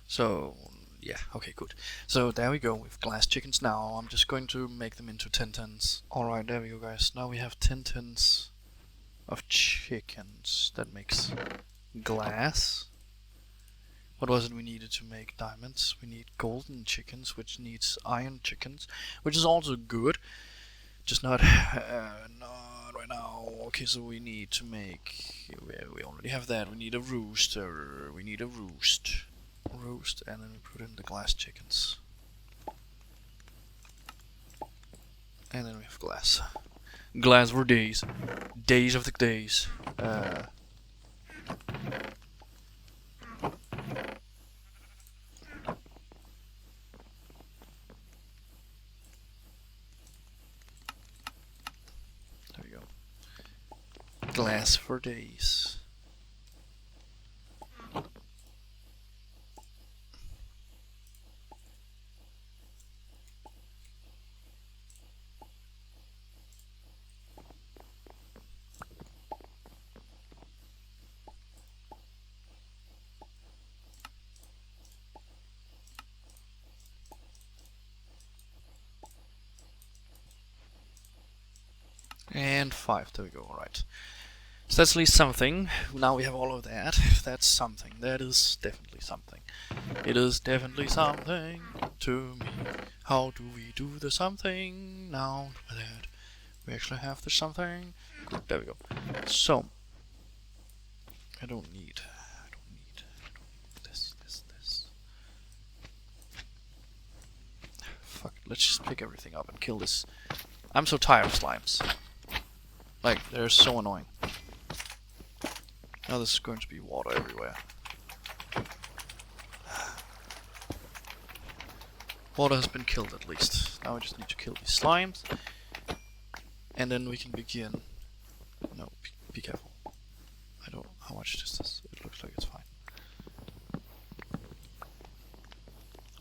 So, yeah, okay, good. So there we go with glass chickens now. I'm just going to make them into 10 tins. Alright, there we go guys. Now we have 10 tins of chickens. That makes glass. What was it we needed to make diamonds? We need golden chickens, which needs iron chickens, which is also good. Just not right now. Okay, so we need to make. We already have that. We need a rooster. We need a roost, and then we put in the glass chickens, and then we have glass. Glass for days, days of the days. Glass for days. And 5, there we go, alright. So that's at least something. Now we have all of that. That's something. That is definitely something. It is definitely something to me. How do we do the something now that we actually have the something? Good, there we go. So I don't need this. Fuck it, let's just pick everything up and kill this. I'm so tired of slimes. Like, they're so annoying. Now there's going to be water everywhere. Water has been killed at least. Now we just need to kill these slimes. And then we can begin. No, be careful. I don't know how much this is. It looks like it's fine.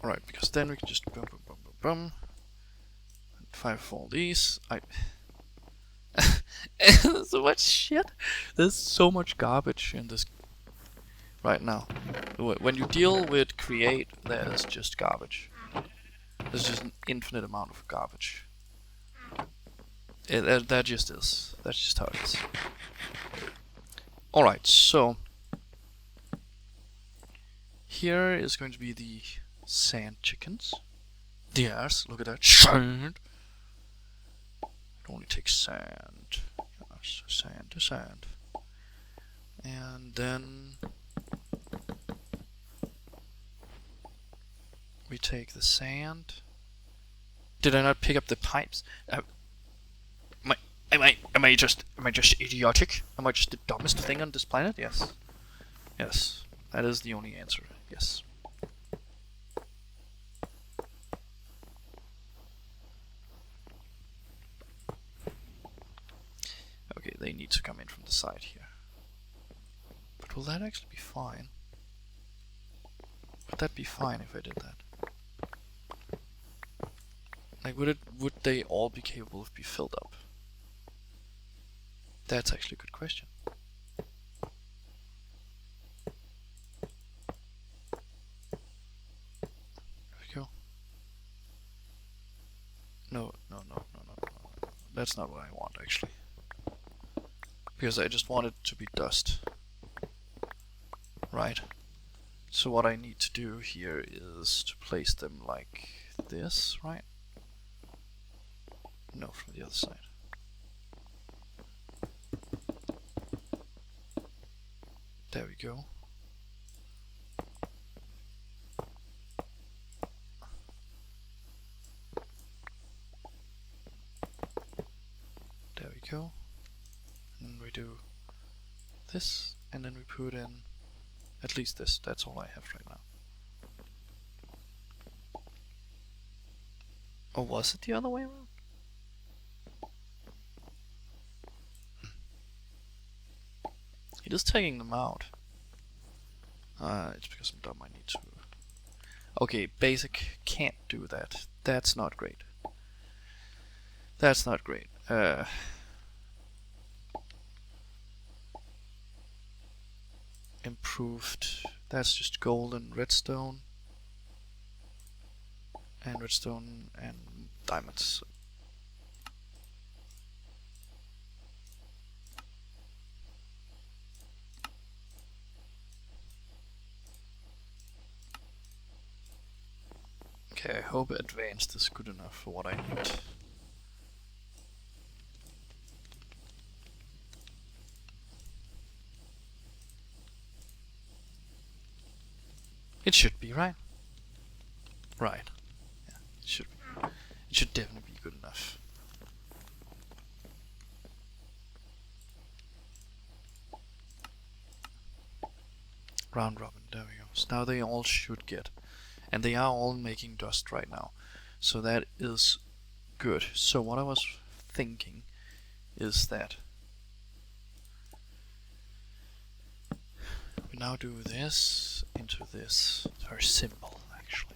Alright, because then we can just boom, boom, boom, boom, boom. And fire for all these. There's so much shit. There's so much garbage in this right now. When you deal with create, there's just garbage. There's just an infinite amount of garbage. That just is. That's just how it is. Alright, so here is going to be the sand chickens. Yes, look at that sand. It only takes sand. Yes, sand to sand. And then we take the sand. Did I not pick up the pipes? Am I just idiotic? Am I just the dumbest thing on this planet? Yes. Yes. That is the only answer. Yes. Okay, they need to come in from the side here. But will that actually be fine? Would that be fine if I did that? Like, would they all be capable of being filled up? That's actually a good question. There we go. No. That's not what I want, actually. Because I just want it to be dust. Right. So what I need to do here is to place them like this, right? No, from the other side. There we go. There we go. And we do this, and then we put in at least this. That's all I have right now. Or was it the other way around? It is taking them out. It's because I'm dumb. I need to. Okay, basic can't do that. That's not great. That's not great. Improved. That's just gold and redstone. And redstone and diamonds. Okay, I hope advanced is good enough for what I need. It should be, right? Right. Yeah, it should be. It should definitely be good enough. Round robin, there we go. So now they all should get. And they are all making dust right now. So that is good. So what I was thinking is that we now do this into this. It's very simple, actually.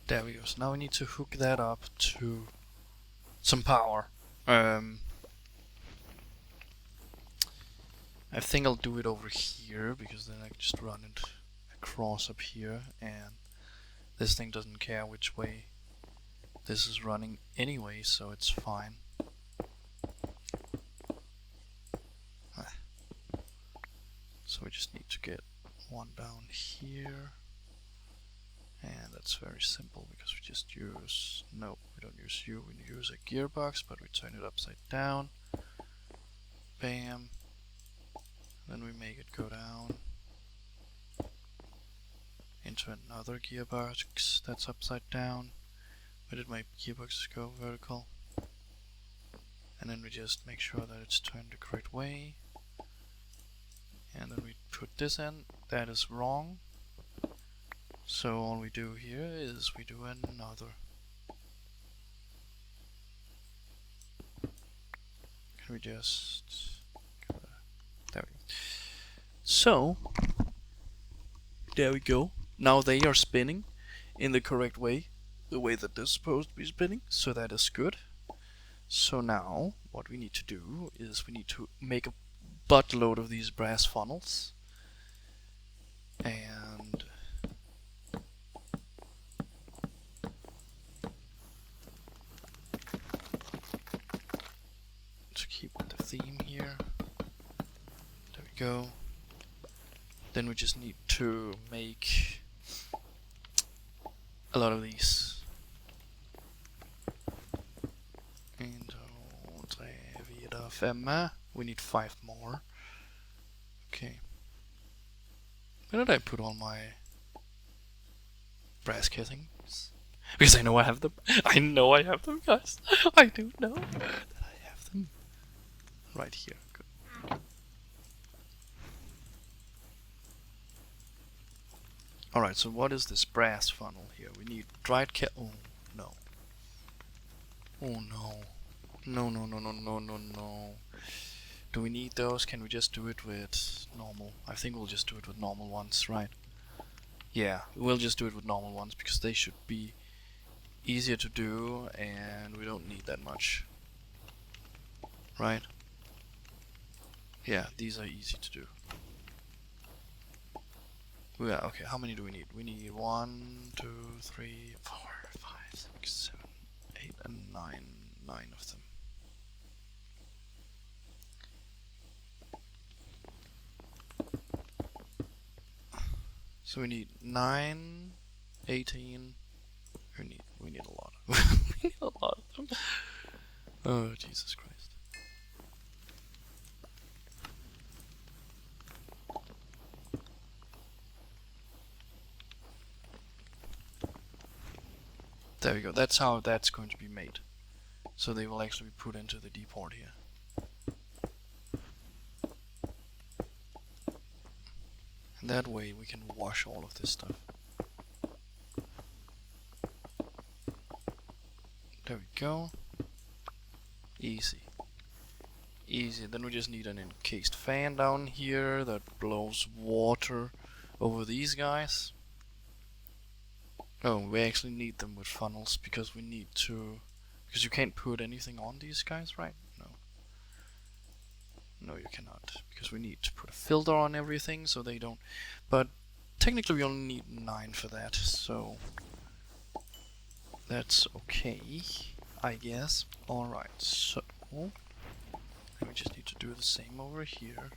There we go. So now we need to hook that up to some power. I think I'll do it over here, because then I can just run it across up here, and this thing doesn't care which way this is running anyway, so it's fine. So we just need to get one down here, and that's very simple because we just use, no, we don't use U, we use a gearbox, but we turn it upside down. Bam. Then we make it go down into another gearbox that's upside down. Where did my gearboxes go? Vertical. And then we just make sure that it's turned the correct way. And then we put this in. That is wrong. So all we do here is we do another. Can we just... there we go. So, there we go. Now they are spinning in the correct way, the way that they're supposed to be spinning, so that is good. So now, what we need to do is we need to make a buttload of these brass funnels, and to keep with the theme here. There we go. Then we just need to make a lot of these. And wieder 5. We need 5 more. Okay. Where did I put all my brass cassings? Because I know I have them. I know I have them, guys. I do know that I have them. Right here. Good. Alright, so what is this brass funnel here? We need dried oh, no. Oh no. No, no, no, no, no, no, no. Do we need those? Can we just do it with normal? I think we'll just do it with normal ones, right? Yeah, we'll just do it with normal ones, because they should be easier to do, and we don't need that much. Right? Yeah, these are easy to do. Yeah, okay, how many do we need? We need 1, 2, 3, 4, 5, 6, 7, 8, and 9. 9 of them. So we need 9, 18. We need a lot. We need a lot of them. Oh, Jesus Christ. There we go. That's how that's going to be made. So they will actually be put into the deport here. And that way we can wash all of this stuff. There we go. Easy. Easy. Then we just need an encased fan down here that blows water over these guys. Oh, we actually need them with funnels because we need to... Because you can't put anything on these guys, right? No. No, you cannot. Because we need to put a filter on everything so they don't... But technically we only need 9 for that, so... That's okay, I guess. Alright, so... we just need to do the same over here.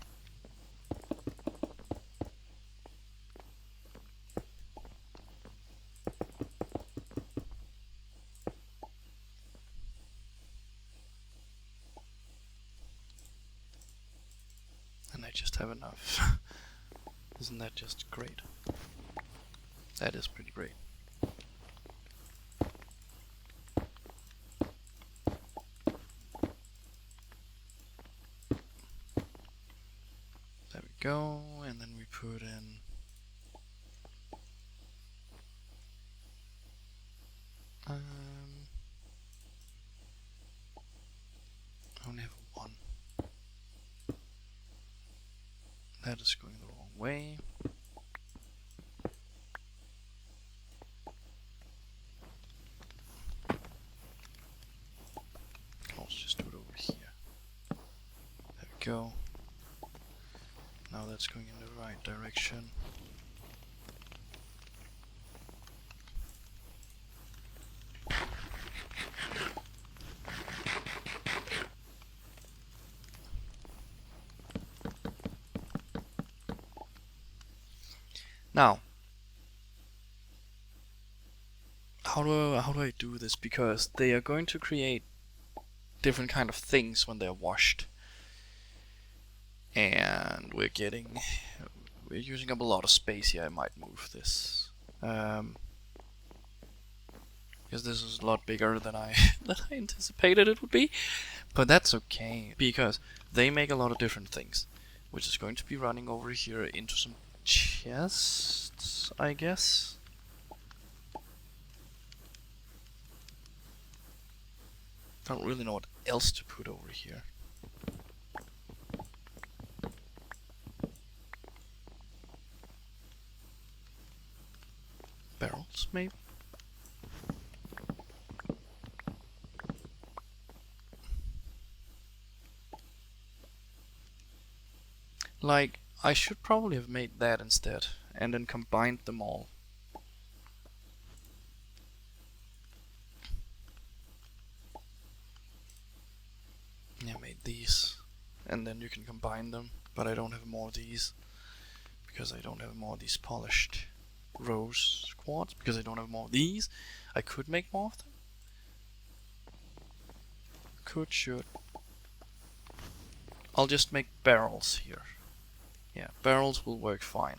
And I just have enough. Isn't that just great? That is pretty great. There we go, and then we put in I only have 1. That is going the wrong way. go. Now that's going in the right direction. Now, how do I do this? Because they are going to create different kind of things when they're washed, and we're using up a lot of space here. I might move this because this is a lot bigger than I anticipated it would be, but that's okay because they make a lot of different things, which is going to be running over here into some chests, I guess. I don't really know what else to put over here. Barrels, maybe? Like, I should probably have made that instead, and then combined them all. Yeah, made these, and then you can combine them, but I don't have more of these, because I don't have more of these polished rose quartz, because I don't have more of these. I could make more of them. Should. I'll just make barrels here. Yeah, barrels will work fine.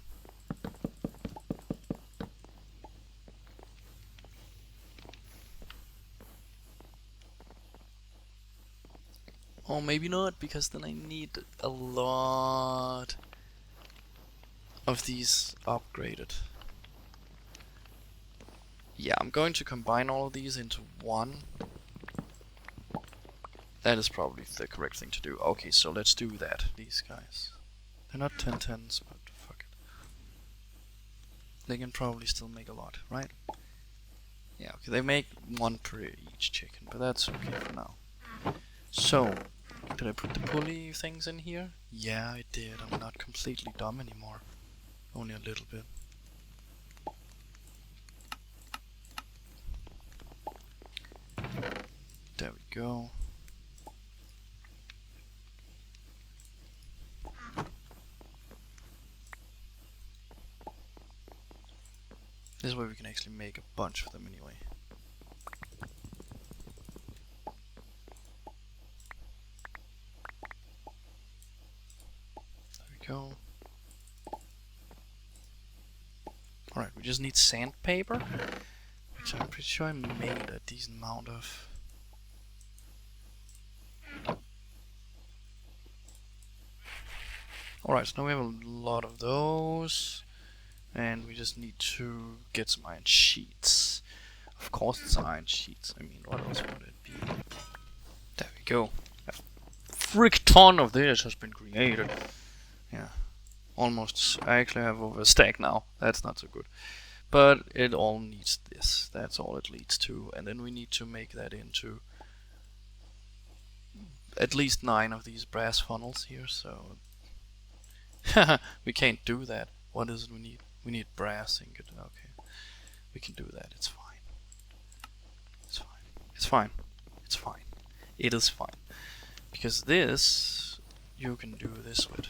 Or maybe not, because then I need a lot of these upgraded. Yeah, I'm going to combine all of these into one. That is probably the correct thing to do. Okay, so let's do that. These guys. They're not 1010s, but fuck it. They can probably still make a lot, right? Yeah, okay, they make one per each chicken, but that's okay for now. So, did I put the pulley things in here? Yeah, I did. I'm not completely dumb anymore. Only a little bit. There we go. This way we can actually make a bunch of them anyway. There we go. Alright, we just need sandpaper, which I'm pretty sure I made a decent amount of. Alright, so now we have a lot of those, and we just need to get some iron sheets. Of course it's iron sheets, I mean, what else would it be? There we go. A frick ton of this has been created. Yeah, almost. I actually have over a stack now, that's not so good. But it all needs this, that's all it leads to, and then we need to make that into at least 9 of these brass funnels here, so we can't do that. What is it we need? We need brass ingot. Okay, we can do that. It's fine. It's fine. It's fine. It's fine. It is fine. Because this, you can do this with.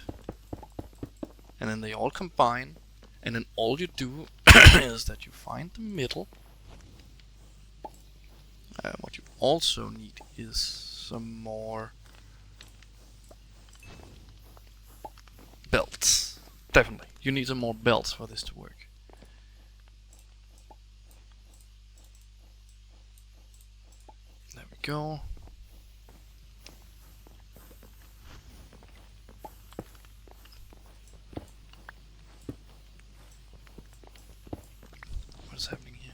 And then they all combine. And then all you do is that you find the middle. What you also need is some more belts. Definitely. You need some more belts for this to work. There we go. What is happening here?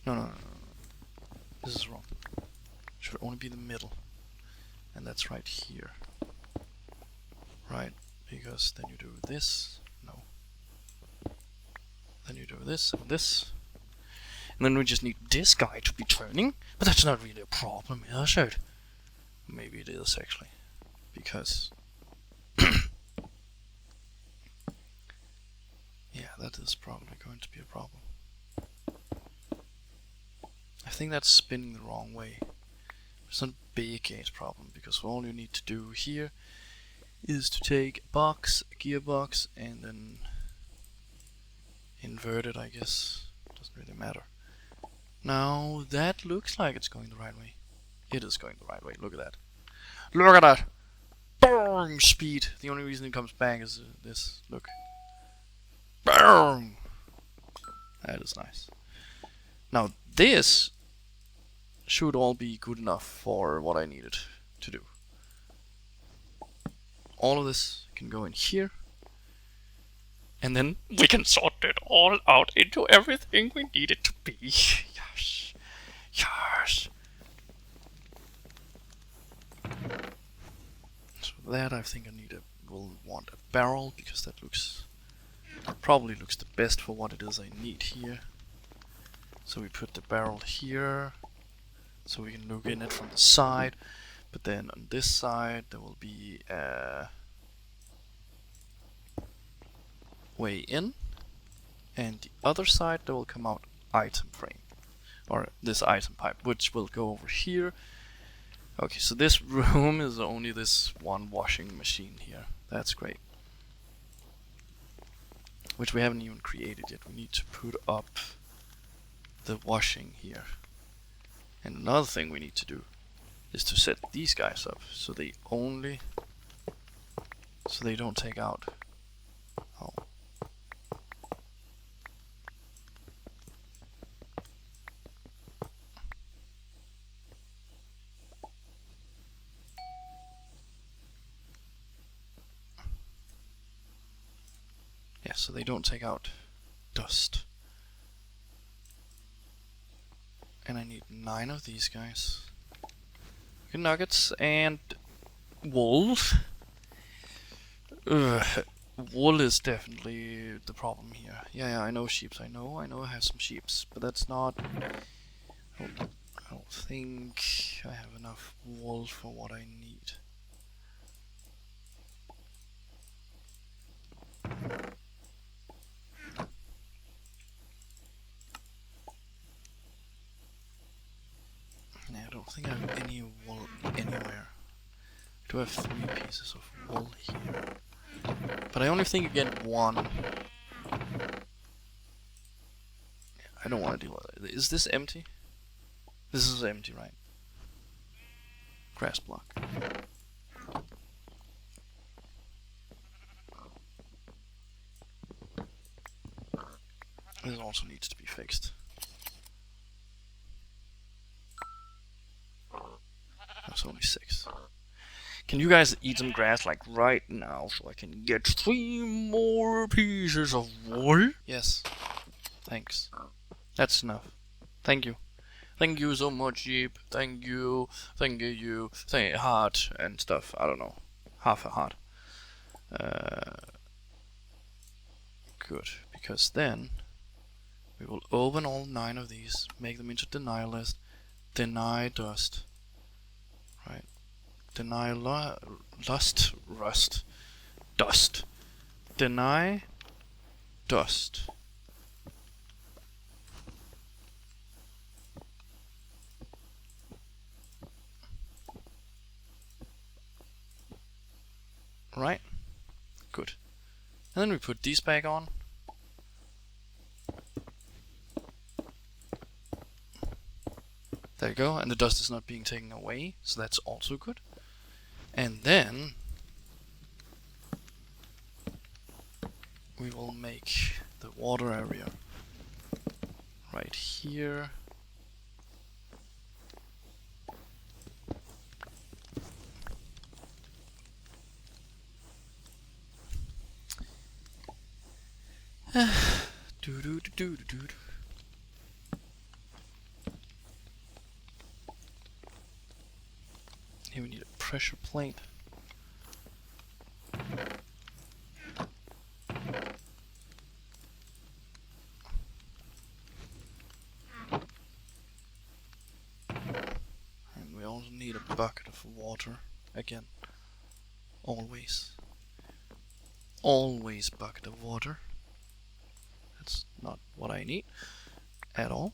No. This is wrong. Should only be the middle. And that's right here. Right, because then you do this. No. Then you do this and this. And then we just need this guy to be turning. But that's not really a problem, is it? Maybe it is, actually. Because... yeah, that is probably going to be a problem. I think that's spinning the wrong way. It's not a big case problem, because all you need to do here is to take a box, a gearbox, and then invert it, I guess. Doesn't really matter. Now, that looks like it's going the right way. It is going the right way, look at that. Look at that! Boom! Speed! The only reason it comes back is this, look. Boom! That is nice. Now, this should all be good enough for what I needed to do. All of this can go in here. And then we can sort it all out into everything we need it to be. Yes. Yes. So that I think will want a barrel, because that probably looks the best for what it is I need here. So we put the barrel here, so we can look in it from the side. But then on this side there will be a way in, and the other side there will come out item frame, or this item pipe, which will go over here. Okay, so this room is only this one washing machine here. That's great. Which we haven't even created yet. We need to put up the washing here. And another thing we need to do is to set these guys up so they don't take out. Oh. Yeah, so they don't take out dust. And I need 9 of these guys. Okay, nuggets and wool. Wool is definitely the problem here. Yeah, I know sheeps. I know I have some sheeps, but that's not... I don't think I have enough wool for what I need. I don't think I have any wool anywhere. I do have 3 pieces of wool here. But I only think you get 1. I don't want to deal with it. Is this empty? This is empty, right? Grass block. This also needs to be fixed. That's only 6. Can you guys eat some grass like right now so I can get 3 more pieces of wool? Yes. Thanks. That's enough. Thank you. Thank you so much, sheep. Thank you. Thank you. Thank you. Heart and stuff. I don't know. Half a heart. Good. Because then we will open all 9 of these, make them into deny list, deny dust. Right. Deny dust. Deny dust. Right. Good. And then we put these back on. There you go, and the dust is not being taken away, so that's also good. And then we will make the water area right here. Here we need a pressure plate. need a bucket of water again. Always. Always bucket of water. That's not what I need at all.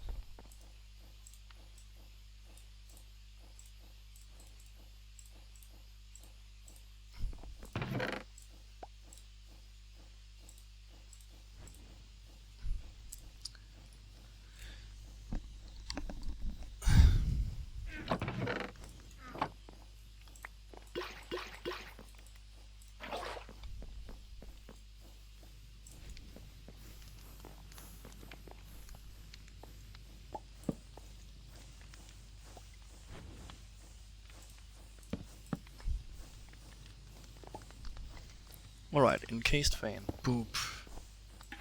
Alright, encased fan. Boop.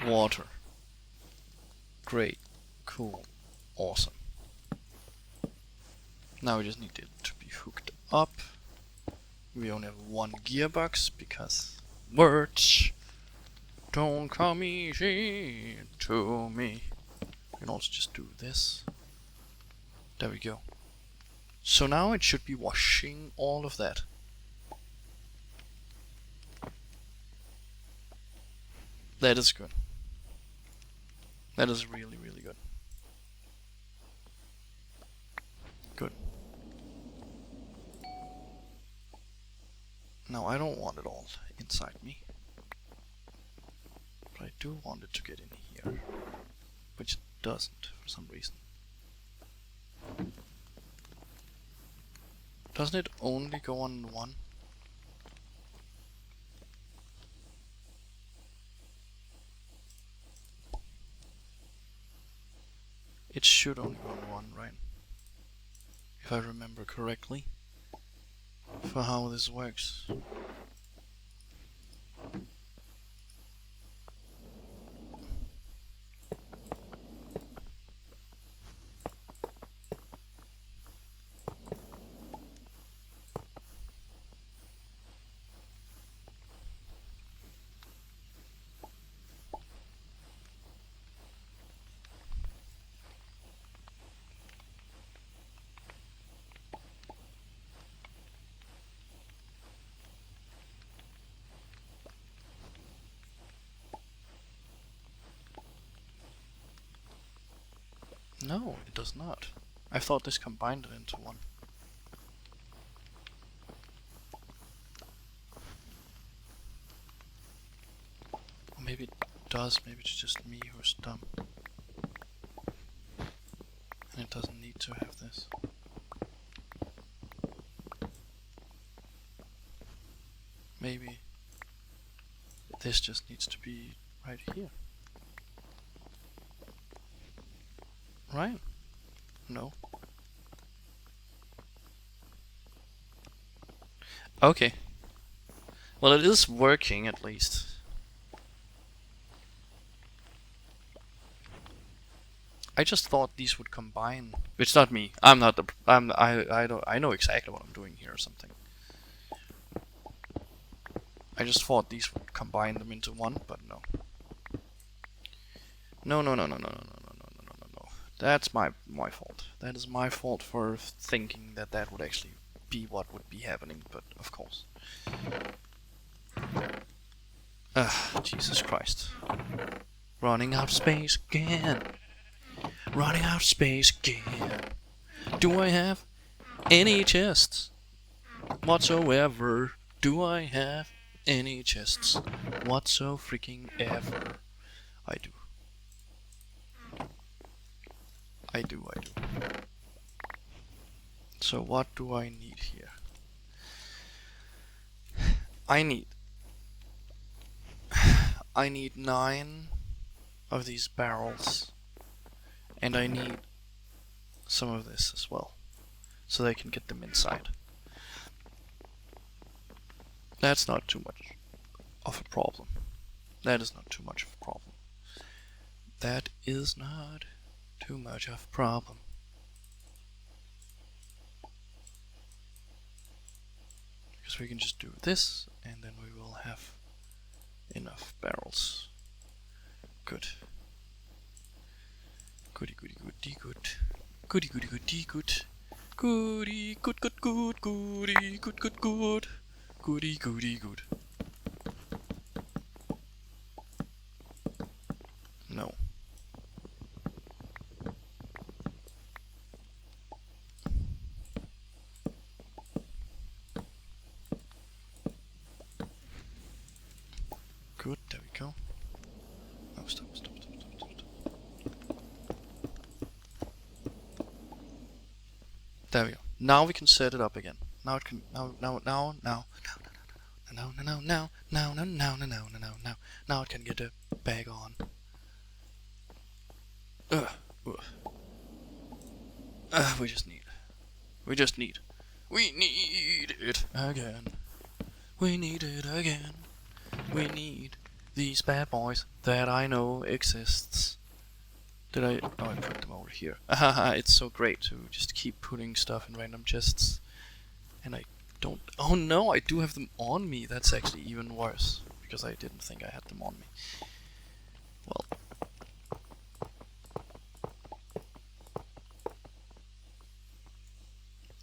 Water. Great. Cool. Awesome. Now we just need it to be hooked up. We only have one gearbox because words don't come easy to me. We can also just do this. There we go. So now it should be washing all of that. That is good. That is really, really good. Good. Now I don't want it all inside me. But I do want it to get in here. Which it doesn't for some reason. Doesn't it only go on one? It should only go on one, right? If I remember correctly. For how this works. No, it does not. I thought this combined it into one. Or maybe it does, maybe it's just me who's dumb. And it doesn't need to have this. Maybe this just needs to be right here. Right? No. Okay. Well, it is working at least. I just thought these would combine. It's not me. I'm not the. I know exactly what I'm doing here or something. I just thought these would combine them into one, but no. No. That's my fault. That is my fault for thinking that that would actually be what would be happening, but of course. Jesus Christ. Running out of space again. Running out of space again. Do I have any chests whatsoever? Do I have any chests whatso freaking ever? I do. I do. So what do I need here? I need 9 of these barrels. And I need some of this as well. So they can get them inside. That's not too much of a problem. That is not too much of a problem. That is not too much of a problem. Because we can just do this, and then we will have enough barrels. Good. Goody goody goody good. Goody goody goody good. Goody, good, good, good, goody, good, good, good. Goody, goody, good. No. Good, there we go. Oh, stop. There we go. Now we can set it up again. Now it can. Now it can get the bag on. We need it again. We need it again. We need these bad boys that I know exists. Did I? Oh, I put them over here. It's so great to just keep putting stuff in random chests. And I don't... Oh no, I do have them on me. That's actually even worse. Because I didn't think I had them on me. Well.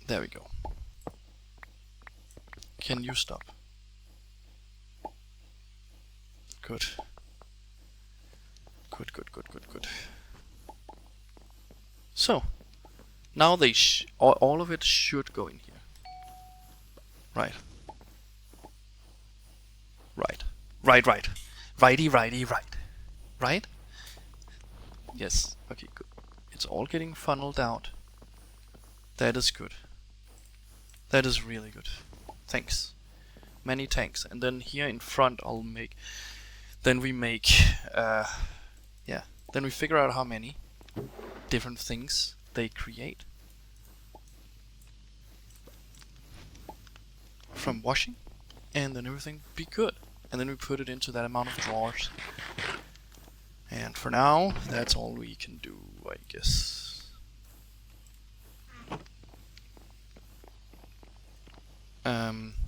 There we go. Can you stop? Good. Good. So, now they all of it should go in here. Right. Righty, right. Right? Yes. Okay, good. It's all getting funneled out. That is good. That is really good. Thanks. Many thanks. And then here in front I'll make... Then we make... yeah. Then we figure out how many different things they create. From washing. And then everything be good. And then we put it into that amount of drawers. And for now, that's all we can do, I guess.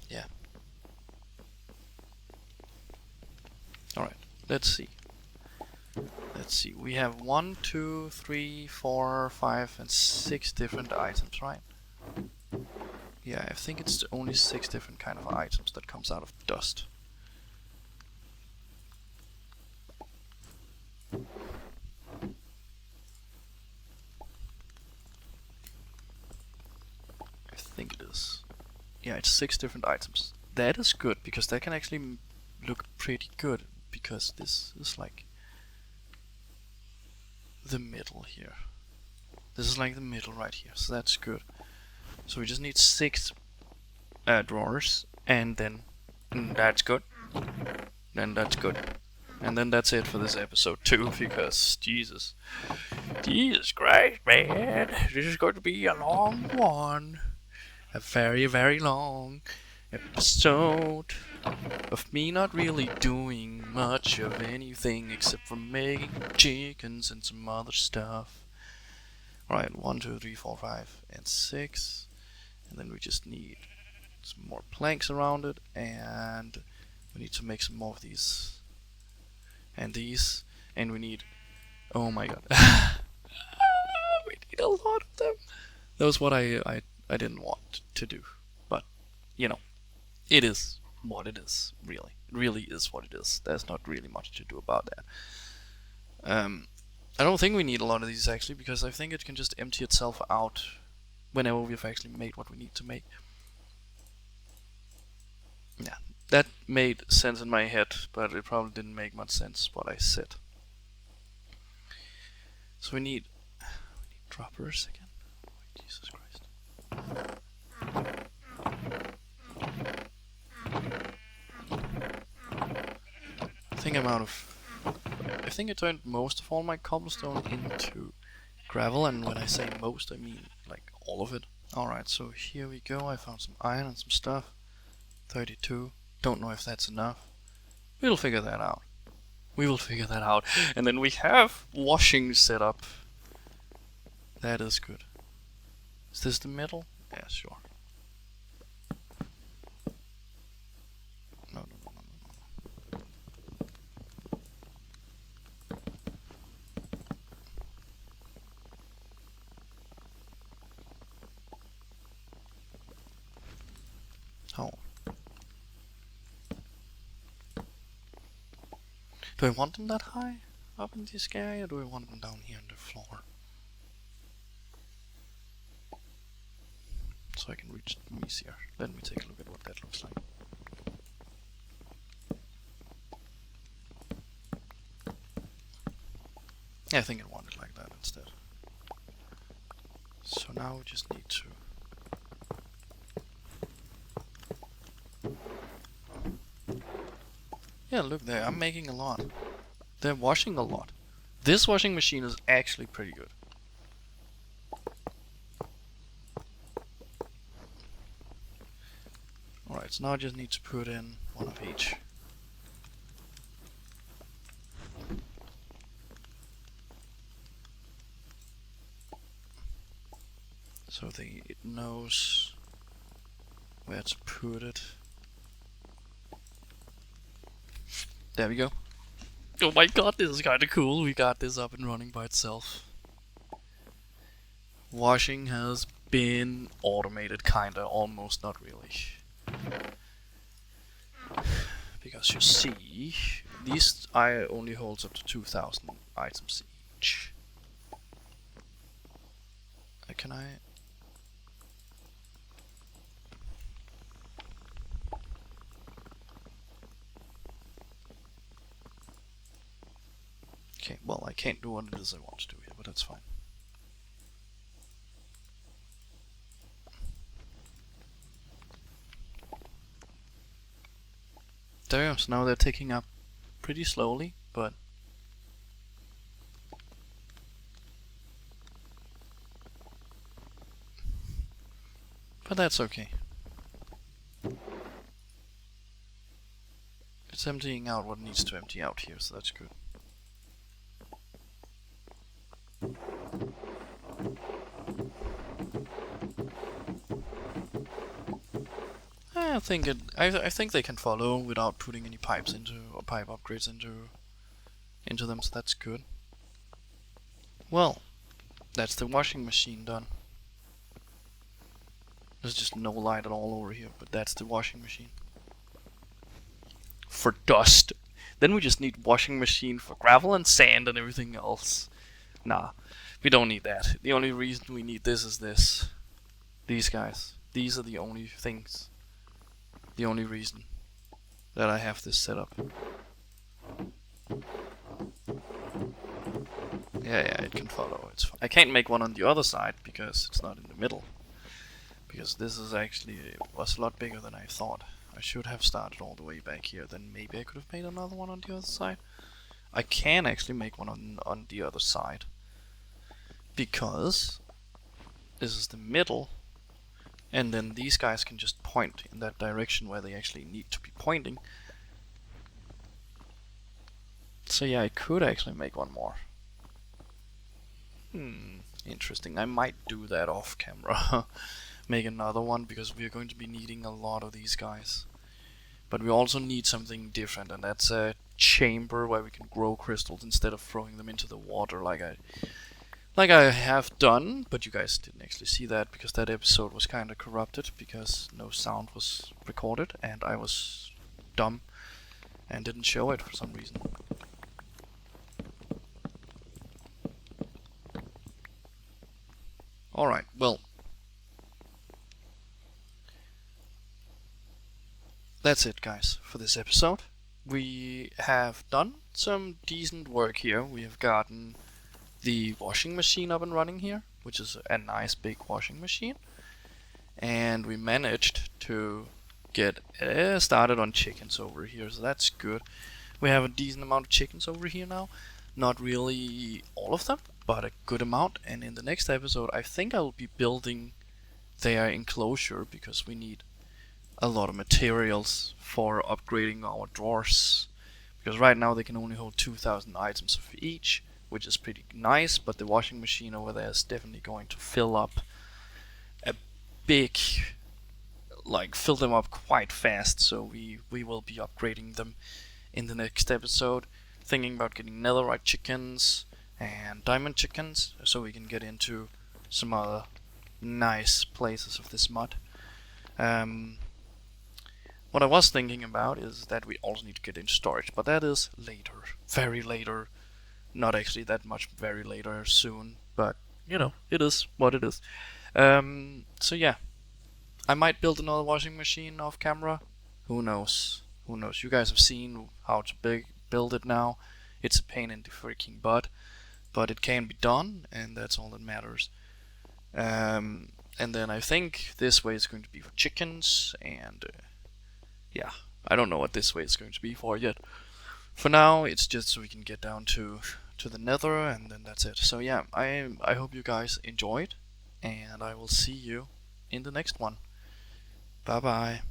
Yeah. Alright, let's see. We have 1, 2, 3, 4, 5, and 6 different items, right? Yeah, I think it's only 6 different kind of items that comes out of dust. I think it is. Yeah, it's 6 different items. That is good, because that can actually look pretty good, because this is like the middle here. This is like the middle right here, so that's good. So we just need 6 drawers, and then that's good. Then that's good. And then that's it for this episode too, because Jesus Christ, man, this is going to be a long one. A very, very long episode of me not really doing much of anything except for making chickens and some other stuff. Alright, 1, 2, 3, 4, 5, and 6. And then we just need some more planks around it, and we need to make some more of these. And these, and we need... Oh my god. We need a lot of them. That was what I didn't want to do. But, you know, it is what it is, really. It really is what it is. There's not really much to do about that. I don't think we need a lot of these, actually, because I think it can just empty itself out whenever we've actually made what we need to make. Yeah, that made sense in my head, but it probably didn't make much sense what I said. So we need droppers again. Oh, Jesus Christ. I think I turned most of all my cobblestone into gravel, and when I say most, I mean like all of it. Alright, so here we go. I found some iron and some stuff. 32. Don't know if that's enough. We'll figure that out. We will figure that out. And then we have washing set up. That is good. Is this the middle? Yeah, sure. No. Do I want them that high up in this area, or do I want them down here on the floor? So I can reach them easier. Let me take a look at what that looks like. Yeah, I think I want it like that instead. So now we just need to... Yeah, look there, I'm making a lot. They're washing a lot. This washing machine is actually pretty good. Alright, so now I just need to put in one of each. So it knows where to put it. There we go. Oh my god, this is kinda cool. We got this up and running by itself. Washing has been automated, kinda, almost, not really. Because you see, these only holds up to 2,000 items each. Can I... Okay, well, I can't do what it is I want to do here, but that's fine. There, so now they're ticking up pretty slowly, but... But that's okay. It's emptying out what needs to empty out here, so that's good. I think they can follow without putting any pipes into, or pipe upgrades into them, so that's good. Well, that's the washing machine done. There's just no light at all over here, but that's the washing machine. For dust. Then we just need washing machine for gravel and sand and everything else. Nah, we don't need that. The only reason we need this is this. These guys. These are the only things. The only reason that I have this set up. Yeah, it can follow. It's fine. I can't make one on the other side because it's not in the middle. Because this is actually was a lot bigger than I thought. I should have started all the way back here. Then maybe I could have made another one on the other side. I can actually make one on the other side. Because this is the middle. And then these guys can just point in that direction where they actually need to be pointing. So yeah, I could actually make one more. Interesting. I might do that off camera. Make another one, because we are going to be needing a lot of these guys. But we also need something different, and that's a chamber where we can grow crystals instead of throwing them into the water like I have done, but you guys didn't actually see that because that episode was kind of corrupted because no sound was recorded and I was dumb and didn't show it for some reason. Alright, well, that's it guys for this episode. We have done some decent work here. We have gotten the washing machine up and running here, which is a nice big washing machine, and we managed to get started on chickens over here, so that's good. We have a decent amount of chickens over here now, not really all of them, but a good amount. And in the next episode I think I will be building their enclosure because we need a lot of materials for upgrading our drawers, because right now they can only hold 2,000 items of each, which is pretty nice, but the washing machine over there is definitely going to fill up a big, fill them up quite fast, so we will be upgrading them in the next episode, thinking about getting netherite chickens and diamond chickens, so we can get into some other nice places of this mod. What I was thinking about is that we also need to get into storage, but that is later, very later. Not actually that much very later, soon, but you know, it is what it is. So yeah, I might build another washing machine off camera. Who knows? Who knows? You guys have seen how to build it now. It's a pain in the freaking butt, but it can be done, and that's all that matters. And then I think this way is going to be for chickens, and yeah, I don't know what this way is going to be for yet. For now, it's just so we can get down to the nether, and then that's it. So yeah, I hope you guys enjoyed, and I will see you in the next one. Bye bye.